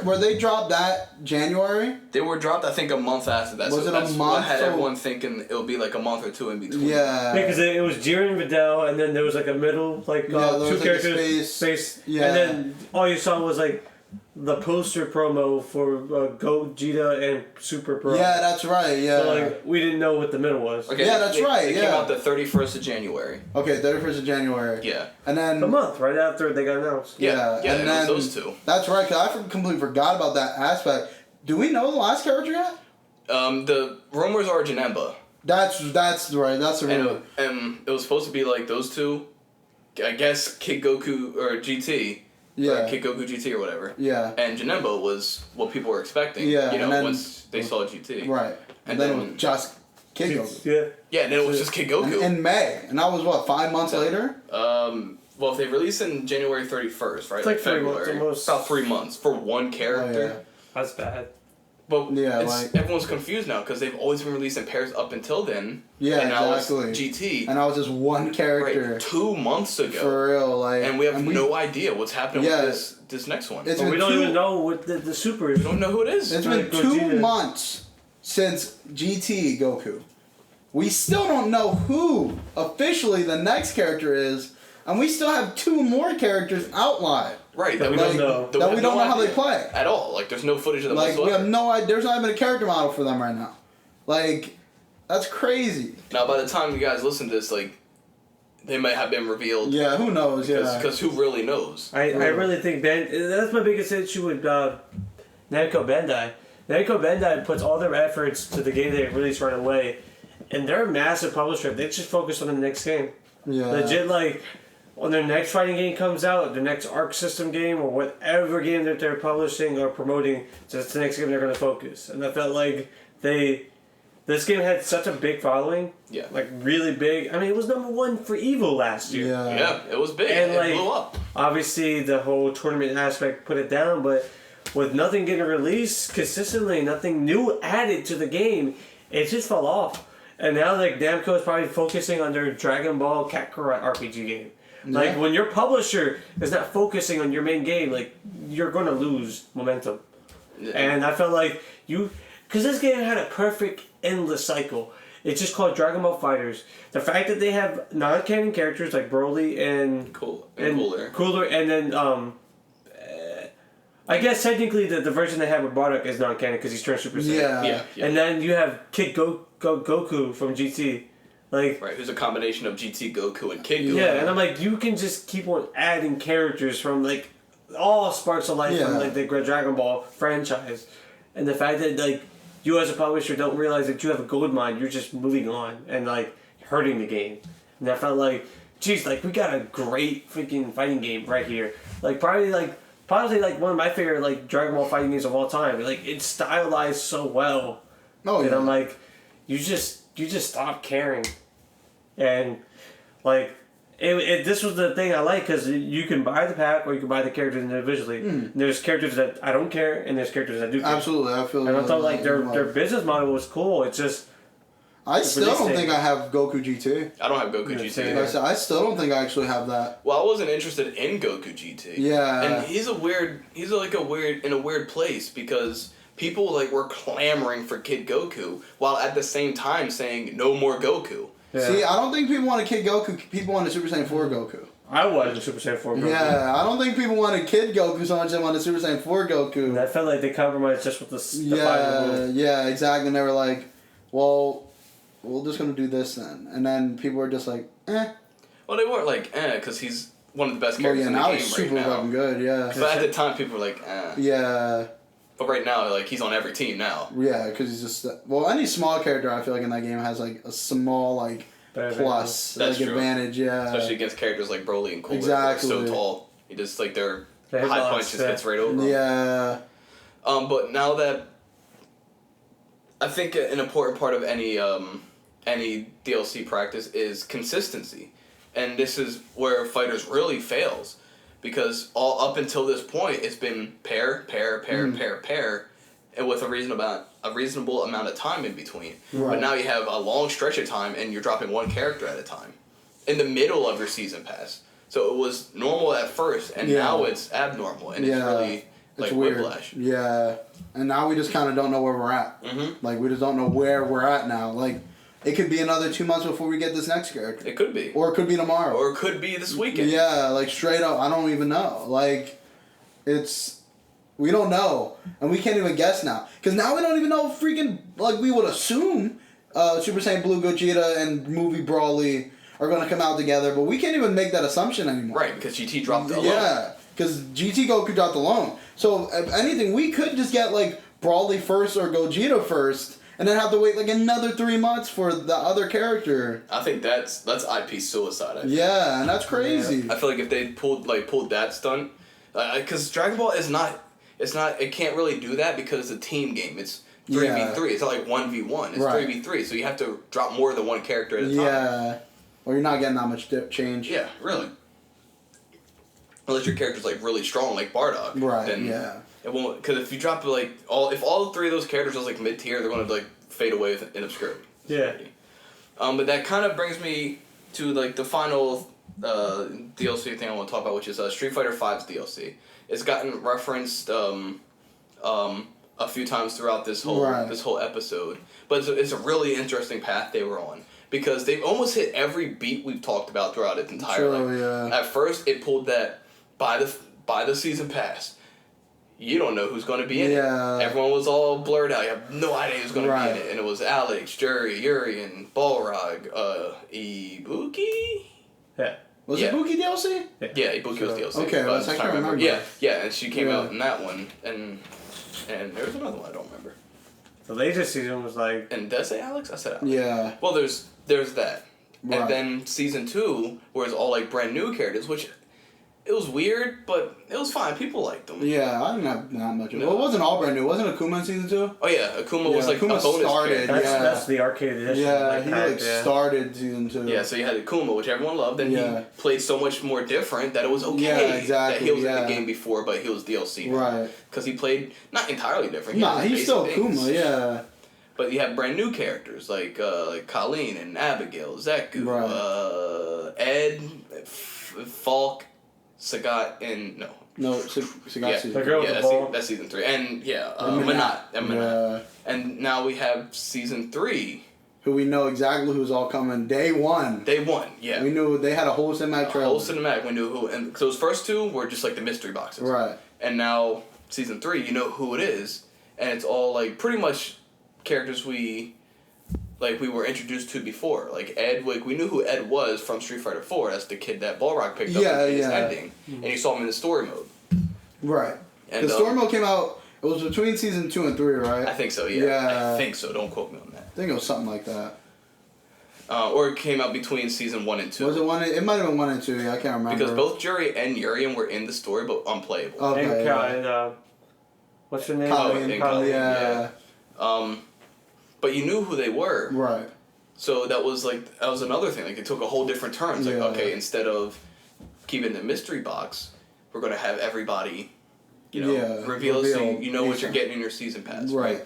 were they dropped that January? They were dropped, I think, a month after that. Was so it a that's month? what had So- everyone thinking it would be like a month or 2 in between. Yeah. Because it was Jiren and Videl, and then there was like a middle, like Yeah, there was, two like, a characters, space. Yeah. and then all you saw was like the poster promo for Gogeta and Super Pro. Yeah, that's right. Yeah. So, like, we didn't know what the middle was. Okay, Yeah, that's right, It came yeah. out the 31st of January. Okay, 31st of January. Yeah. And then A month right after they got announced. Yeah, and it then was those two. That's right. Cause I completely forgot about that aspect. Do we know the last character yet? The rumors are Janemba. That's right. That's the rumor. And it was supposed to be like those two. I guess Kid Goku or GT. Yeah. Or Kid Goku GT or whatever. Yeah. And Janemba was what people were expecting. Yeah, You know, and then- once they saw GT. Right. And then it was just Kid Goku. Yeah. Yeah, and then it was just Kid Goku. In May, and that was what 5 months later. Well, if they released in January 31st, right? It's like 3 February. months almost. About 3 months for one character. That's bad. But Yeah, everyone's confused now because they've always been releasing pairs up until then. Yeah, and now exactly. it's GT. And that was just one character. Right, 2 months ago. For real, like. And we have no idea what's happening Yeah. with this next one. It's But been we don't two- even know what the super is. We don't know who it is. It's Like been Gogeta. 2 months since GT Goku. We still don't know who officially the next character is, and we still have 2 more characters outlined. Right, That we don't know. That we don't know how they idea play. at all. Like, there's no footage of them Like we whatsoever. have no idea. There's not even a character model for them right now. Like that's crazy. Now, by the time you guys listen to this, like, they might have been revealed. Yeah, who knows? Yeah. Because who really knows? I really think that's my biggest issue with Namco Bandai. Namco Bandai puts all their efforts to the game they release right away, and they're a massive publisher. They just focus on the next game. Yeah. Legit, like, when their next fighting game comes out, their next Arc System game, or whatever game that they're publishing or promoting, that's the next game they're going to focus. And I felt like this game had such a big following. Yeah. Like, really big. I mean, it was #1 for EVO last year. Yeah. Yeah, it was big. And, it like, blew up. Obviously, the whole tournament aspect put it down, but with nothing getting released consistently, nothing new added to the game, it just fell off. And now, like, Namco is probably focusing on their Dragon Ball Kakarot RPG game. Like, when your publisher is not focusing on your main game, like, you're going to lose momentum. Yeah. And I felt like because this game had a perfect endless cycle. It's just called Dragon Ball Fighters. The fact that they have non-canon characters like Broly and Cooler, and then I guess technically the version they have with Bardock is non-canon because he's turned Super Saiyan. Yeah. And then you have Kid Goku from GT, like. Right, who's a combination of GT Goku and Kid Goku. Yeah, and I'm like, you can just keep on adding characters from like all sparks of life from like the Dragon Ball franchise, and the fact that like you as a publisher don't realize that you have a gold mine, you're just moving on and like hurting the game. And I felt like, geez, like we got a great freaking fighting game right here. Like probably like one of my favorite like Dragon Ball fighting games of all time. Like it's stylized so well. Oh And yeah. I'm like, you just stop caring, and like this was the thing I like because you can buy the pack or you can buy the characters individually. And there's characters that I don't care, and there's characters that do care. Absolutely, I feel. And I thought like their business model was cool. It's just I still don't think I have Goku GT. I don't have Goku Yeah, GT. same. Like I said, I still don't think I actually have that. Well, I wasn't interested in Goku GT. Yeah. And he's a weird place because people like were clamoring for Kid Goku while at the same time saying no more Goku. yeah. See, I don't think people wanted Kid Goku. People wanted Super Saiyan 4 Goku. I wanted Super Saiyan 4 Goku. Yeah, I don't think people wanted Kid Goku so much as they wanted Super Saiyan 4 Goku. And I felt like they compromised just with the final move. Yeah, exactly. And they were like, well, we're just going to do this then. And then people were just like, eh. Well, they weren't like because he's one of the best Well, characters yeah, in the now game he's right super now. fucking good, yeah. But at the time, people were like, Yeah, But right now, like he's on every team now. yeah, because he's just... Well, any small character I feel like in that game has like a small like Better plus That's like true. advantage, yeah. Especially against characters like Broly and Cooler. Exactly. They're so tall. You just like their The high hitbox, punch just yeah. hits right over 'em. Yeah. But now that I think an important part of any DLC practice is consistency, and this is where Fighters really fails, because all up until this point it's been pair, and with a reasonable amount of time in between. Right. But now you have a long stretch of time, and you're dropping one character at a time, in the middle of your season pass. So it was normal at first, and Yeah. now it's abnormal, and it's really like weird. whiplash. Yeah. And now we just kind of don't know where we're at. Mm-hmm. Like, we just don't know where we're at now. Like, it could be another 2 months before we get this next character. It could be. Or it could be tomorrow. Or it could be this weekend. Yeah, like, straight up, I don't even know. Like, it's We don't know, and we can't even guess now. Because now we don't even know freaking, like, we would assume Super Saiyan Blue Gogeta and movie Brawly are going to come out together, but we can't even make that assumption anymore. Right, because GT dropped alone. Yeah, because GT Goku dropped alone. So, if anything, we could just get, like, Brawly first or Gogeta first, and then have to wait, like, another 3 months for the other character. I think that's IP suicide. Yeah, and that's crazy. I feel like if they pulled that stunt, because Dragon Ball it can't really do that because it's a team game. It's 3v3. It's not like 1v1. It's 3v3. So you have to drop more than one character at a time. Yeah. Or you're not getting that much change. Yeah, really. Unless your character's like really strong, like Bardock. Right. Then yeah. It won't, because if you drop like if all three of those characters was like mid tier, they're gonna like fade away in obscurity. Yeah. But that kind of brings me to like the final DLC thing I want to talk about, which is Street Fighter V's DLC. It's gotten referenced a few times throughout this whole episode, but it's a really interesting path they were on because they've almost hit every beat we've talked about throughout its entire life. At first, it pulled that by the season pass. You don't know who's going to be in it. Everyone was all blurred out. You have no idea who's going to be in it. And it was Alex, Yuri, and Balrog, Ibuki? Yeah. Was Ibuki DLC? Yeah, Ibuki was DLC. Okay, I can't remember. Yeah, and she came out in that one. And there was another one I don't remember. The latest season was like... And did I say Alex? I said Alex. Yeah. Well, there's that. Right. And then season 2, where it's all like brand new characters, which... It was weird, but it was fine. People liked them. Yeah, I didn't have that much of it. Well, it wasn't all brand new. Wasn't Akuma in season 2? Oh, yeah. Akuma was like Akuma a bonus started, That's the arcade edition. Yeah, he started season 2. Yeah, so you had Akuma, which everyone loved, and he played so much more different that it was okay that he was in the game before, but he was DLC. Right. Because he played not entirely different. He's still Akuma, yeah. But you have brand new characters like Colleen and Abigail, Zeku, Ed, Falk, Sagat, and Sagat season. The girl with the ball. That's season 3, and Manat. And now we have season 3. Who we know exactly who's all coming day 1. Day 1, yeah. We knew they had a whole cinematic trailer. Whole cinematic, we knew who, and those first 2 were just like the mystery boxes. Right. And now season 3, you know who it is, and it's all like pretty much characters we were introduced to before. Like Ed, we knew who Ed was from Street Fighter 4. That's the kid that Balrog picked up in his ending. And you saw him in the story mode. Right. And the story mode came out, it was between season 2 and 3, right? I think so, yeah. I think so. Don't quote me on that. I think it was something like that. Or it came out between season 1 and 2. Was it 1? It might have been 1 and 2, I can't remember. Because both Yuri and Urian were in the story, but unplayable. Okay. And what's your name? Colleen, yeah. But you knew who they were. Right. So that was another thing. Like it took a whole different turn. It's like, okay, instead of keeping the mystery box, we're gonna have everybody, reveal so you know what you're getting in your season pass. Right.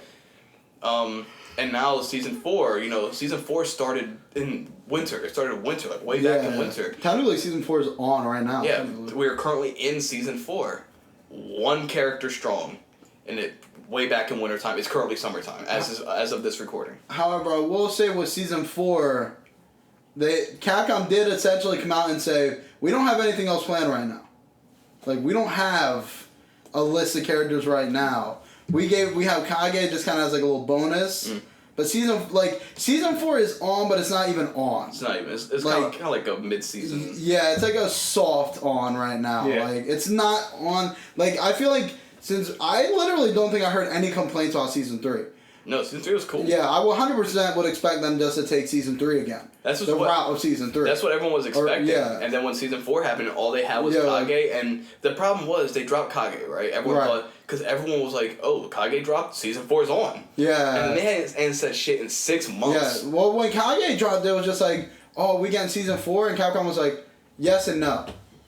And now season 4, season 4 started in winter. It started winter, like way back in winter. Technically, season 4 is on right now. Yeah, we're currently in season 4. One character strong, and it way back in wintertime. It's currently summertime as of this recording. However, I will say with season 4, Capcom did essentially come out and say, we don't have anything else planned right now. Like, we don't have a list of characters right now. We have Kage just kind of as like a little bonus. But season 4 is on, but it's not even on. It's not even. It's kind of like a mid-season. Yeah, it's like a soft on right now. Yeah. Like, it's not on. Like, I feel like since I literally don't think I heard any complaints about season 3. No, season 3 was cool. Yeah, I 100% would expect them just to take season 3 again. That's the route of season 3. That's what everyone was expecting. And then when season 4 happened, all they had was Kage, and the problem was they dropped Kage, right? Everyone thought, because everyone was like, "Oh, Kage dropped, season 4 is on." Yeah. And they hadn't said shit in 6 months. Yeah. Well, when Kage dropped, it was just like, "Oh, we getting season 4," and Capcom was like, "Yes and no,"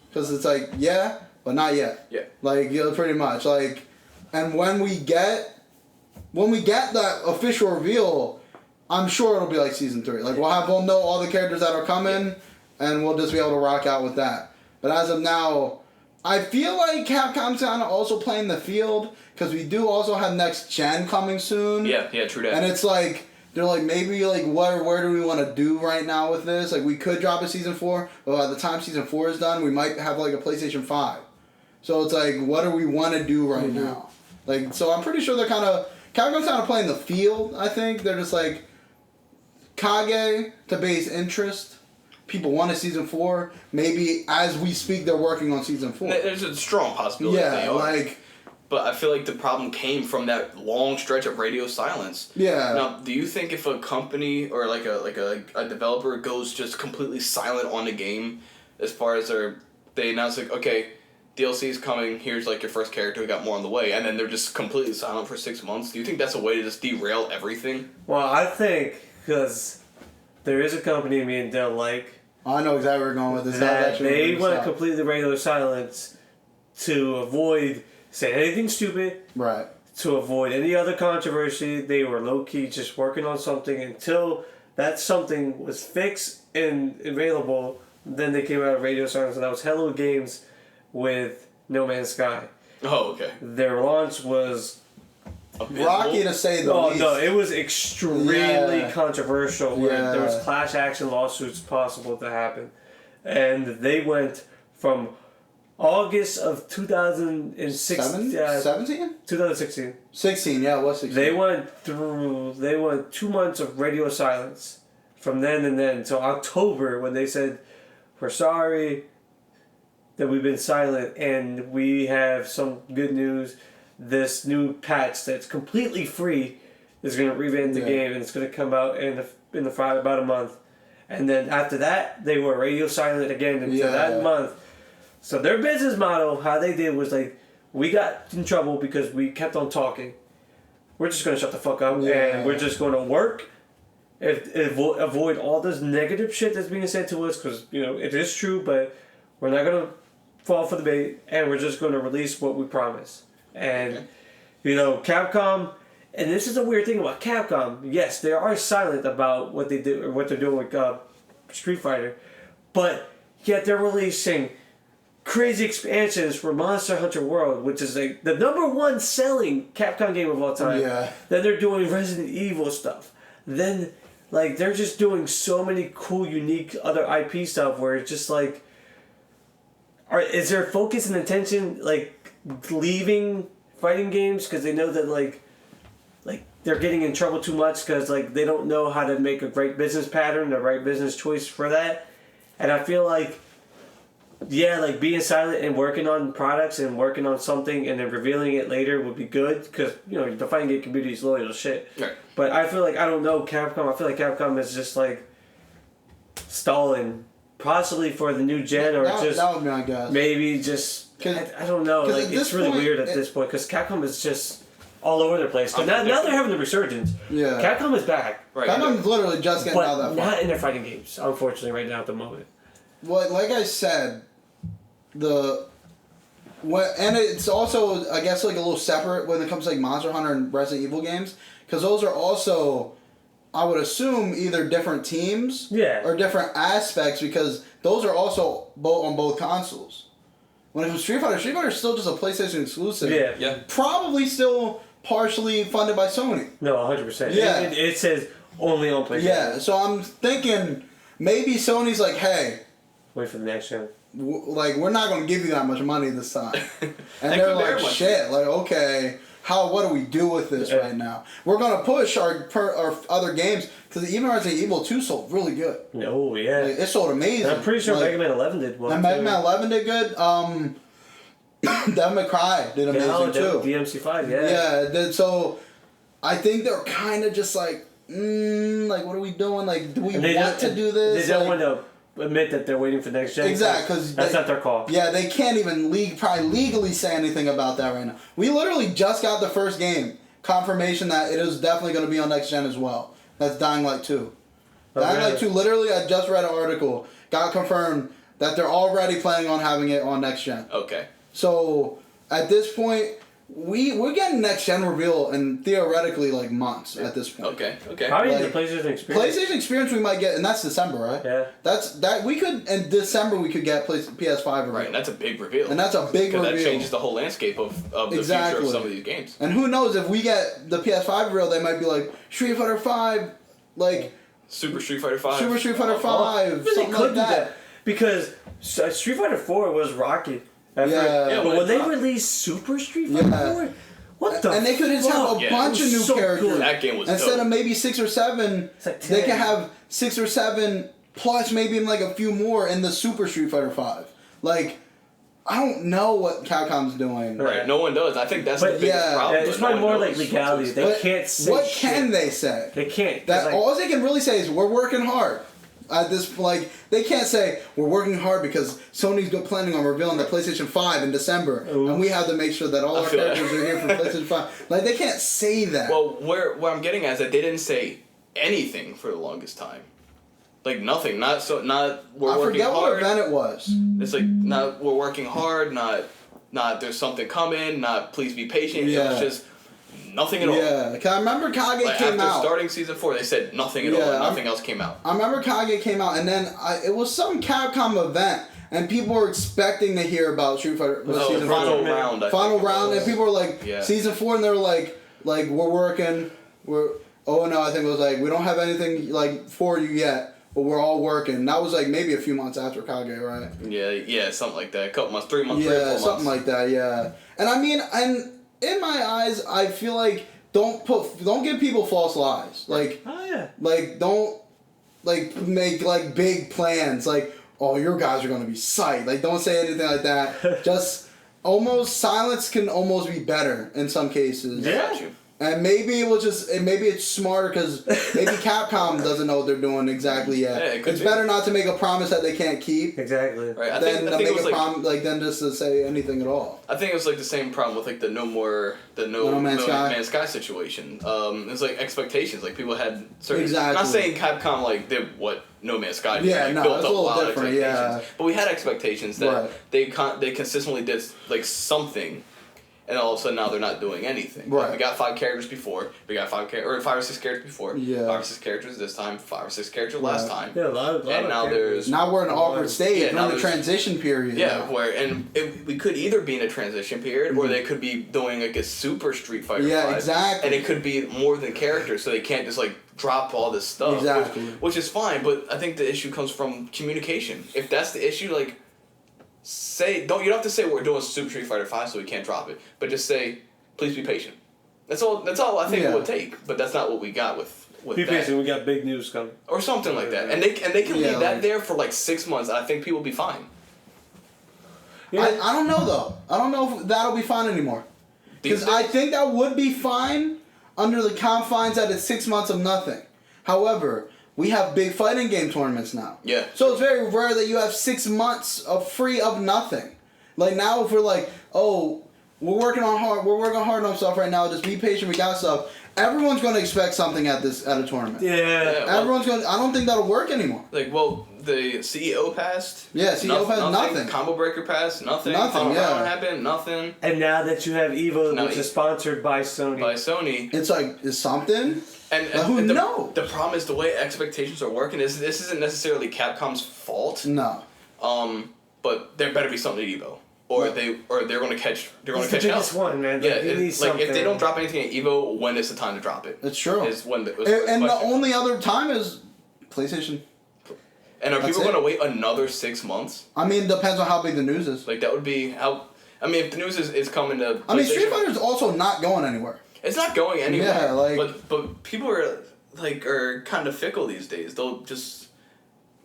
because it's like, yeah, but not yet. Yeah. Like, pretty much like, and when we get that official reveal, I'm sure it'll be like season 3. Like we'll know all the characters that are coming, and we'll just be able to rock out with that. But as of now, I feel like Capcom's kind of also playing the field because we do also have next gen coming soon. Yeah, true that. And it's like they're like maybe like where do we want to do right now with this? Like we could drop a season 4, but by the time season 4 is done, we might have like a PlayStation 5. So it's like, what do we want to do right now? Like, so I'm pretty sure they're Capcom's kind of playing the field, I think. They're just like, Kage to base interest. People want a season 4. Maybe as we speak, they're working on season 4. There's a strong possibility they are. like... But I feel like the problem came from that long stretch of radio silence. Yeah. Now, do you think if a company or like a developer goes just completely silent on the game, as far as they announce like, okay, DLC's coming, here's like your first character, we got more on the way, and then they're just completely silent for 6 months, do you think that's a way to just derail everything? Well, I think, because there is a company me and Dell like... I know exactly where we're going with this. That they want to complete the radio silence to avoid saying anything stupid. Right. To avoid any other controversy. They were low-key just working on something until that something was fixed and available. Then they came out of radio silence, and that was Hello Games with No Man's Sky. Oh, okay. Their launch was... rocky to say the least. No, it was extremely controversial. Where there was class action lawsuits possible to happen, and they went from August of 2016. 2016. 16, yeah, it was 16. They went 2 months of radio silence from then and then until October when they said, we're sorry that we've been silent and we have some good news. This new patch that's completely free is going to revamp the game, and it's going to come out in about a month. And then after that, they were radio silent again until that month. So their business model, how they did was like, we got in trouble because we kept on talking. We're just going to shut the fuck up, and we're just going to work, avoid all this negative shit that's being said to us, because it is true, but we're not going to fall for the bait, and we're just going to release what we promise. And, Capcom, and this is a weird thing about Capcom. Yes, they are silent about what they do or what they're doing with Street Fighter, but yet they're releasing crazy expansions for Monster Hunter World, which is like the #1 selling Capcom game of all time. Yeah. Then they're doing Resident Evil stuff. Then, they're just doing so many cool, unique other IP stuff where it's just like, is their focus and intention leaving fighting games because they know that they're getting in trouble too much because they don't know how to make a great business pattern, the right business choice for that? And I feel being silent and working on products and working on something and then revealing it later would be good because the fighting game community is loyal as shit. Right. But I feel I don't know Capcom. I feel like Capcom is just stalling, possibly for the new gen or just that would be my guess. maybe just I don't know. It's really weird at this point because Capcom is just all over the place. But now they're having the resurgence. Yeah. Capcom is back. Right. Capcom's literally just getting out of that. Not in their fighting games, unfortunately, right now at the moment. Well, like I said, and it's also, I guess, a little separate when it comes to Monster Hunter and Resident Evil games, because those are also, I would assume, either different teams or different aspects, because those are also on both consoles. When it comes to Street Fighter is still just a PlayStation exclusive. Yeah. Probably still partially funded by Sony. No, 100%. Yeah. It says only on PlayStation. Yeah, so I'm thinking maybe Sony's like, hey, wait for the next gen. We're not going to give you that much money this time. And they're like, shit, okay, what do we do with this right now? We're going to push our other games, because even Resident Evil 2 sold really good. Oh, yeah. It sold amazing. And I'm pretty sure Mega Man 11 did well. And Mega Man 11 did good. Devil May Cry did amazing too. DMC5, yeah. Yeah, so I think they're kind of just what are we doing? Do we want to do this? They don't want to admit that they're waiting for next gen. Exactly, because that's not their call. Yeah, they can't even probably legally say anything about that right now. We literally just got the first game confirmation that it is definitely going to be on next gen as well. That's Dying Light 2. Dying Light 2, literally, I just read an article, got confirmed that they're already planning on having it on next gen. Okay. So at this point, we're getting next gen reveal in theoretically months at this point. Okay. How many the PlayStation Experience? PlayStation Experience we might get, and that's December, right? Yeah. We could in December we could get PS5 reveal. Right, and that's a big reveal. And that's a big reveal. Because that changes the whole landscape of the future of some of these games. And who knows, if we get the PS5 reveal, they might be Street Fighter 5, Super Street Fighter 5. Super Street Fighter 5, something like that. Because Street Fighter 4 was rocky. Effort. Yeah. But when they released Super Street Fighter Yeah. 4, what the And they could just have a Yeah. bunch of It new was so characters. good. That game was Instead dope. of maybe 6 or 7, like they 10. could have 6 or 7 plus maybe like a few more in the Super Street Fighter 5. Like, I don't know what Capcom's doing. Right, no one does. I think that's But the biggest yeah, problem. It's that probably no one more like knows what to legality. expect. They can't say What shit. can they say? They can't. 'cause, That like, all they can really say is we're working hard. At this, like, they can't say we're working hard because Sony's planning on revealing the PlayStation 5 in December, and we have to make sure that all our feel that. characters are here for PlayStation 5. Like, they can't say that. Well, where I'm getting at is that they didn't say anything for the longest time. Like nothing. Not we're I working forget what hard. event it was. It's like not we're working hard. Not there's something coming. Not please be patient. It Yeah. was just nothing at all. Yeah, 'cause I remember Kage Like came after out. starting season 4, they said nothing at all. Yeah, And nothing else came out. I remember Kage came out, and then it was some Capcom event, and people were expecting to hear about Street Fighter season final 4. round. I Final think it round, was. and people were like, Yeah. season 4, and they were like we're working, oh no, I think it was like, we don't have anything like for you yet, but we're all working. That was like maybe a few months after Kage, right? Yeah, something like that. A couple months, 3 months, 3 or 4 Yeah, months. something like that, yeah. And I mean, and in my eyes, I feel like don't give people false lies. Like, Oh yeah. like don't like make like big plans like, oh, your guys are gonna be psyched. Like, don't say anything like that. Just almost silence can almost be better in some cases. I got you. And maybe it will just maybe it's smarter because maybe Capcom doesn't know what they're doing exactly yet. Yeah, it could It's be. better not to make a promise that they can't keep Exactly. Right. I than think to it make was a like promise than just to say anything at all. I think it was like the same problem with like the No Man's Sky. Man's Sky situation. It's like expectations. Like people had certain. Exactly. Not saying Capcom like did what No Man's Sky did. Yeah, like, no, built it's a up little wild different, expectations. yeah. But we had expectations that Right. they consistently did like something. And all of a sudden now they're not doing anything. Right. Like, we got 5 characters before. We got 5 or 6 characters before. Yeah. 5 or 6 characters this time. 5 or 6 characters last time. Yeah, a lot And of now characters. there's Now we're in an awkward stage. Yeah, now we're in a there's- transition period. Yeah, now. where we could either be in a transition period or they could be doing like a super Street Fighter. Yeah, 5, exactly. And it could be more than characters, so they can't just like drop all this stuff. Exactly. Which is fine, but I think the issue comes from communication. If that's the issue, like you don't have to say we're doing Super Street Fighter 5 so we can't drop it, but just say please be patient. That's all I think Yeah. it would take, but that's not what we got with Be that. patient. We got big news coming. Or something like that. And they can Yeah, leave that like- there for like 6 months and I think people will be fine. Yeah. I don't know though. I don't know if that'll be fine anymore. These Because I days- think that would be fine under the confines that it's 6 months of nothing. However, we have big fighting game tournaments now. Yeah. So it's very rare that you have 6 months of free of nothing. Like now, if we're like, oh, we're working hard on stuff right now. Just be patient. We got stuff. Everyone's going to expect something at a tournament. Yeah. well- Everyone's going. I don't think that'll work anymore. Like, well, the CEO passed. Yeah, CEO passed, nothing. Combo Breaker passed, nothing. Nothing, Final yeah. Round happened, nothing. And now that you have Evo, Now which E- is sponsored by Sony. By Sony. It's like is something. And who the, knows? The problem is the way expectations are working is this isn't necessarily Capcom's fault. No. But there better be something at Evo. Or Right. they're gonna catch It's the hell. biggest one, man. Yeah, Like, you need like something. if they don't drop anything at Evo, when is the time to drop it? It's true. Is when the And the question. only other time is PlayStation. And are That's people it. gonna wait another 6 months? I mean, depends on how big the news is. Like that would be how. I mean, if the news is coming to. I mean, Street PlayStation- Fighter's also not going anywhere. It's not going anywhere. Yeah, like- but people are kind of fickle these days. They'll just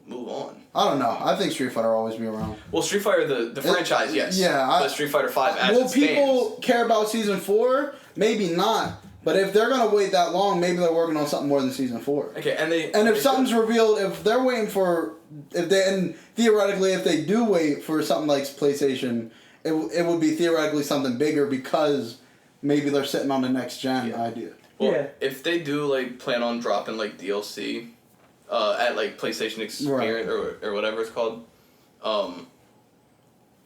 move on. I don't know. I think Street Fighter will always be around. Well, Street Fighter the franchise, yes. yeah, but Street Fighter 5 as Will it people stands. care about Season 4? Maybe not. But if they're going to wait that long, maybe they're working on something more than Season 4. Okay, and If something's revealed, if they're waiting for... and theoretically, if they do wait for something like PlayStation, it would be theoretically something bigger because maybe they're sitting on the next gen idea. well, Yeah. if they do plan on dropping DLC at PlayStation Experience or whatever it's called,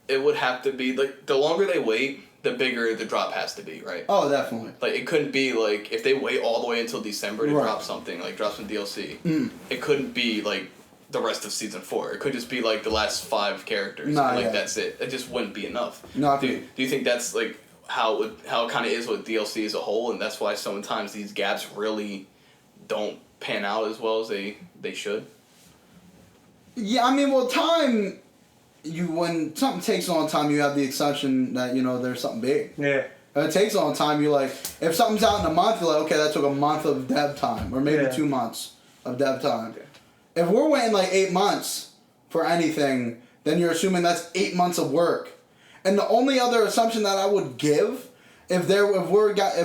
it would have to be the longer they wait, the bigger the drop has to be, right? Oh, definitely. It couldn't be if they wait all the way until December to Right. drop something, drop some DLC. It couldn't be the rest of season 4. It could just be the last 5 characters. Nah, and, yeah. that's it. It just wouldn't be enough. No, I do think- you think that's how it kind of is with DLC as a whole, and that's why sometimes these gaps really don't pan out as well as they should? Yeah, I mean, well, time when something takes a long time, you have the assumption that there's something big. Yeah. If it takes a long time, you're like, if something's out in a month, you're like, okay, that took a month of dev time, or maybe 2 months of dev time. Okay. If we're waiting like 8 months for anything, then you're assuming that's 8 months of work. And the only other assumption that I would give, if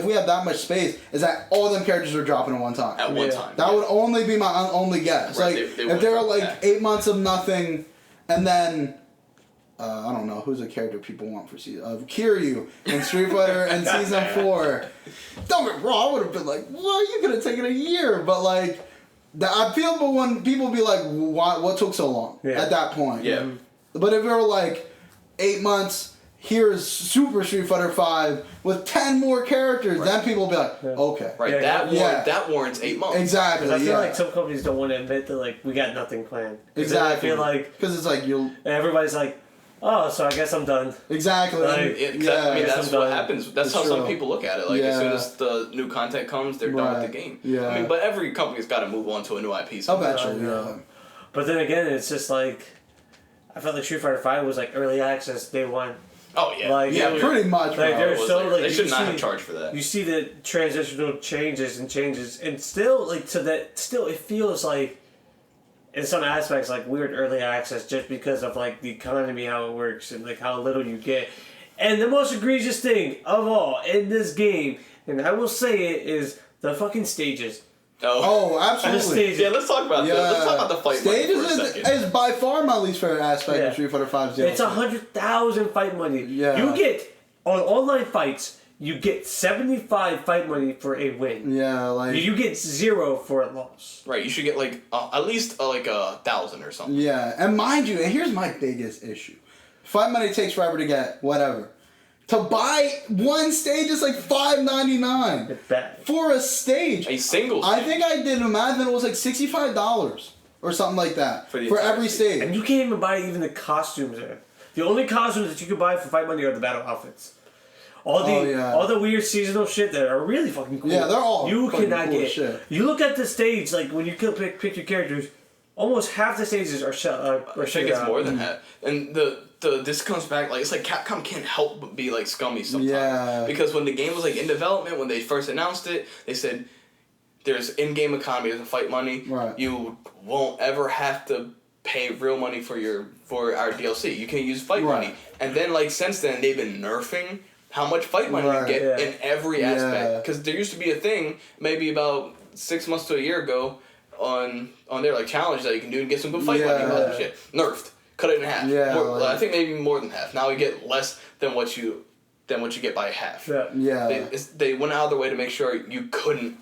we have that much space, is that all them characters are dropping at one time. At one time. That would only be my only guess. Right, Like, they if there are wouldn't, like 8 months of nothing, and then I don't know who's a character people want for season Kiryu in Street Fighter in season 4. Don't get me wrong, I would have been like, well, you could have taken a year, but like, I feel, but when people be like, what took so long at that point? Yeah. But if it were like 8 months, here's Super Street Fighter 5 with 10 more characters, then people will be like, okay. Right, Yeah, that warrants 8 months. Exactly. I feel like some companies don't want to admit that like we got nothing planned. Exactly. I feel like because it's like everybody's like, oh, so I guess I'm done. Exactly. Like, I mean, that's what happens. That's how some true. people look at it. Like, as soon as the new content comes, they're done with the game. Yeah. I mean, but every company's got to move on to a new IP. sometimes. Eventually, yeah. But then again, it's just like I felt like Street Fighter 5 was like early access day one. Oh, yeah. Like, Yeah, pretty much, Like, bro. there's so like They should you not see- have charged for that. You see the transitional changes, and still like to that. Still, it feels like in some aspects like weird early access just because of like the economy, how it works, and like how little you get. And the most egregious thing of all in this game, and I will say it, is the fucking stages. Oh, The absolutely. stages. Yeah, let's talk about that. Let's talk about the fight money Stages for a second. is by far my least favorite aspect Yeah. of Street Fighter 5's DLC. It's 100,000 fight money. Yeah. You get on online fights. You get 75 fight money for a win. Yeah, like You get 0 for a loss. Right, you should get like at least like 1,000 or something. yeah, and mind you, and here's my biggest issue: fight money takes forever to get. Whatever. To buy one stage is like $5.99 It's bad. for a stage. A single I stage. think I did the math, and it was like $65 or something like that For the for entire every stage. stage. And you can't even buy even the costumes there. The only costumes that you can buy for fight money are the battle outfits. All the weird seasonal shit that are really fucking cool. Yeah, they're all you fucking cannot cool get. shit. You look at the stage like when you pick your characters, almost half the stages are I think it's more than that. And this comes back, like, it's like Capcom can't help but be like scummy sometimes. Yeah. Because when the game was like in development, when they first announced it, they said there's in-game economy, there's fight money. Right. You won't ever have to pay real money for our DLC. You can use fight Right. money. And then like since then they've been nerfing how much fight money Right. you get Yeah. in every aspect. Because there used to be a thing maybe about 6 months to a year ago on their like challenges that you can do and get some good fight money and all that shit. Nerfed. Cut it in half. Yeah, More, like- I think maybe more than half. Now we get less than what you get by half. Yeah. Yeah. They went out of their way to make sure you couldn't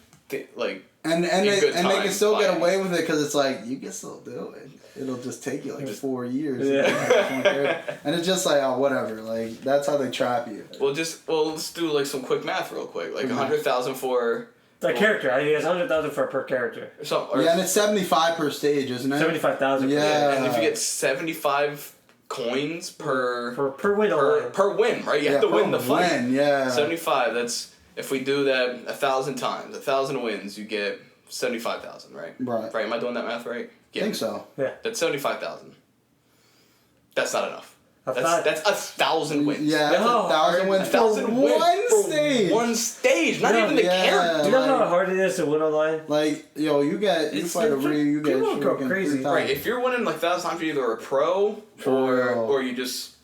like. And in they good can time still get buying. away with it because it's like you can still do it. It'll just take you like 4 years. Yeah. And it's just like, oh, whatever. Like that's how they trap you. Let's do like some quick math real quick. Like 100,000 for The character, I think it's 100,000 per character. Yeah, and it's 75 per stage, isn't it? 75,000. Yeah. and if you get 75 coins per win. per win, right? You have to per win the fight. win, yeah. 75. That's if we do that 1,000 times, 1,000 wins, you get 75,000, right? Right. Right. Am I doing that math right? I think so. Yeah. That's 75,000. That's not enough. That's thought- 1,000 wins. Yeah, that's No, 1,000 wins for 1,000 wins one for stage. One stage, not Yeah, even the yeah. character. Do you know how like- hard it is to win online? Like, yo, you fight a Ryu, you get people go shuriken crazy. 3 times. Right, if you're winning like 1,000 times, you're either a pro real. or you just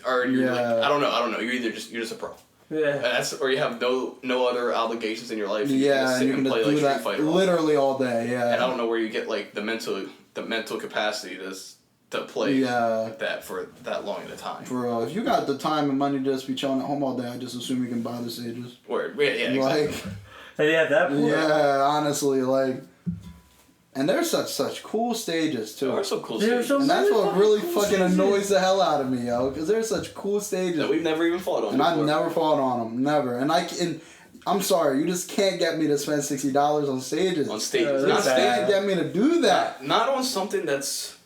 or you're like Yeah. I don't know. You're just a pro. Yeah. And that's or you have no other obligations in your life. You can Yeah, just and sit you and can play just like do Street that Fighter. literally all day, yeah. And I don't know where you get like the mental capacity to play that for that long at a time. For real, if you got the time and money to just be chilling at home all day, I just assume you can buy the stages. Word. Yeah, exactly. Like, And yeah, that point. yeah, honestly, like, and there's such cool stages too. There are some cool There's stages some- And that's what fucking really cool fucking stages. annoys the hell out of me, yo, because there's such cool stages. that we've never even fought on And I've before. never fought on them, never. And I'm sorry, you just can't get me to spend $60 on stages. On stages. Yeah, You not just that's can't get me to do that. Not on something that's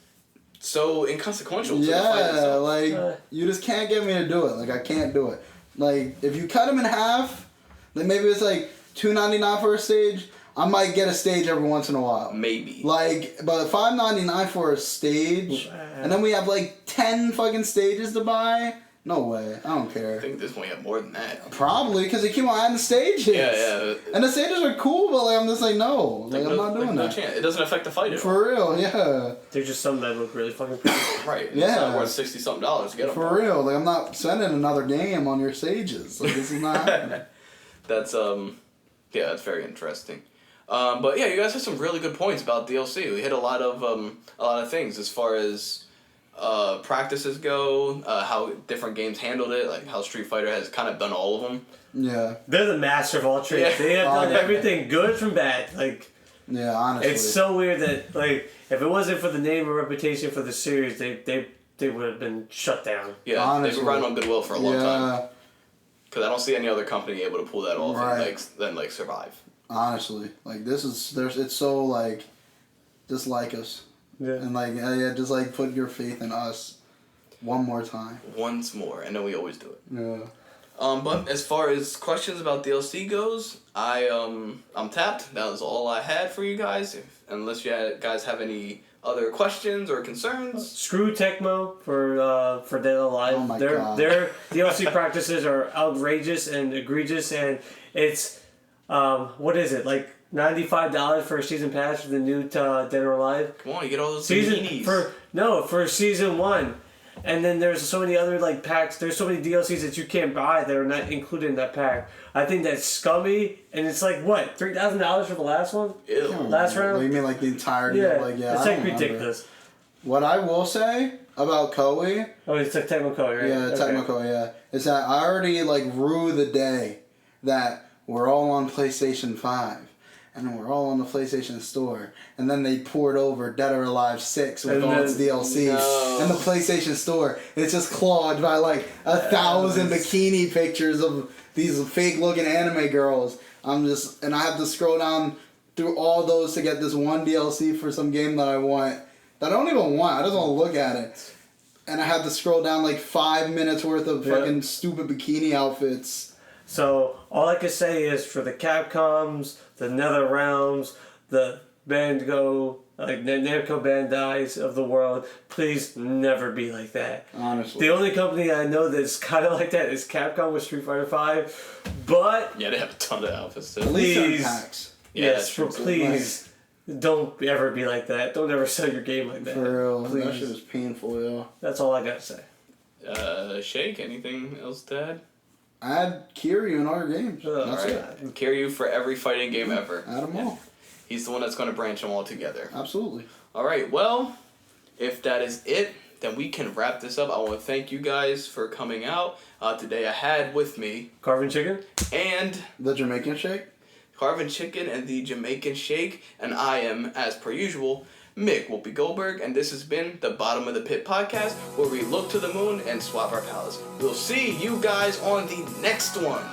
so inconsequential to the fight Yeah, itself. like you just can't get me to do it. Like I can't do it. Like if you cut them in half, then maybe it's like $2.99 for a stage. I might get a stage every once in a while. Maybe. Like, but $5.99 for a stage, and then we have like 10 fucking stages to buy. No way. I don't care. I think this one have more than that. Probably because they keep on adding stages. Yeah. And the stages are cool, but like I'm just like no, like I'm not doing no that. chance. It doesn't affect the fight at all. For real, yeah. There's just some that look really fucking pretty. Right. Yeah. It's not worth $60-something to get them. For real, like I'm not sending another game on your stages. Like this is not happening. That's that's very interesting. But yeah, you guys have some really good points about DLC. We hit a lot of things as far as practices go, how different games handled it, like how Street Fighter has kind of done all of them. Yeah. They're the master of all trades. Yeah. They have done everything good from bad. Like, Yeah, honestly. it's so weird that like if it wasn't for the name or reputation for the series, they would have been shut down. Yeah, Honestly. they've been riding on goodwill for a long time. Because I don't see any other company able to pull that off Right. and then survive. Honestly, like it's so like, just like us. Yeah. And like just like put your faith in us, one more time. Once more, and then we always do it. Yeah. But as far as questions about DLC goes, I'm tapped. That was all I had for you guys. Unless you guys have any other questions or concerns. Screw Tecmo for Dead or Alive. Oh my their God. their DLC practices are outrageous and egregious, and it's what is it like $95 for a season pass for the new Dead or Alive? Come on, you get all those Season bikinis. for season 1. And then there's so many other like packs. There's so many DLCs that you can't buy that are not included in that pack. I think that's scummy. And it's like what, $3,000 for the last one? Ew. Last round? You mean like the entirety Yeah, of like it's I like don't remember. ridiculous. What I will say about Koei, Oh, it's like Tecmo Koei, right? yeah, Okay. Tecmo Koei, yeah, is that I already like rue the day that we're all on PlayStation 5. And then we're all on the PlayStation Store. And then they poured over Dead or Alive 6 with And all then- its DLCs. No. And the PlayStation Store, it's just clogged by like 1,000 bikini pictures of these fake looking anime girls. And I have to scroll down through all those to get this one DLC for some game that I want. That I don't even want. I just want to look at it. And I have to scroll down like 5 minutes worth of fucking stupid bikini outfits. So all I can say is for the Capcoms, the NetherRealms, the Namco Bandais of the world, please never be like that. Honestly. The only company I know that's kind of like that is Capcom with Street Fighter V. But Yeah, they have a ton of outfits too. At least they're in Please. packs. Yeah, yes, that's for true. please don't ever be like that. Don't ever sell your game like that. For real. Please. That shit is painful, yo. That's all I gotta say. Shake, anything else to add? Add Kiryu in all your games. That's Alright. it. Kiryu for every fighting game ever. Add them all. He's the one that's going to branch them all together. Absolutely. Alright, well, if that is it, then we can wrap this up. I want to thank you guys for coming out. Today I had with me Carvin Chicken? and The Jamaican Shake? Carvin Chicken and the Jamaican Shake, and I am, as per usual, Mick Whoopi Goldberg, and this has been the Bottom of the Pit podcast, where we look to the moon and swap our palates. We'll see you guys on the next one.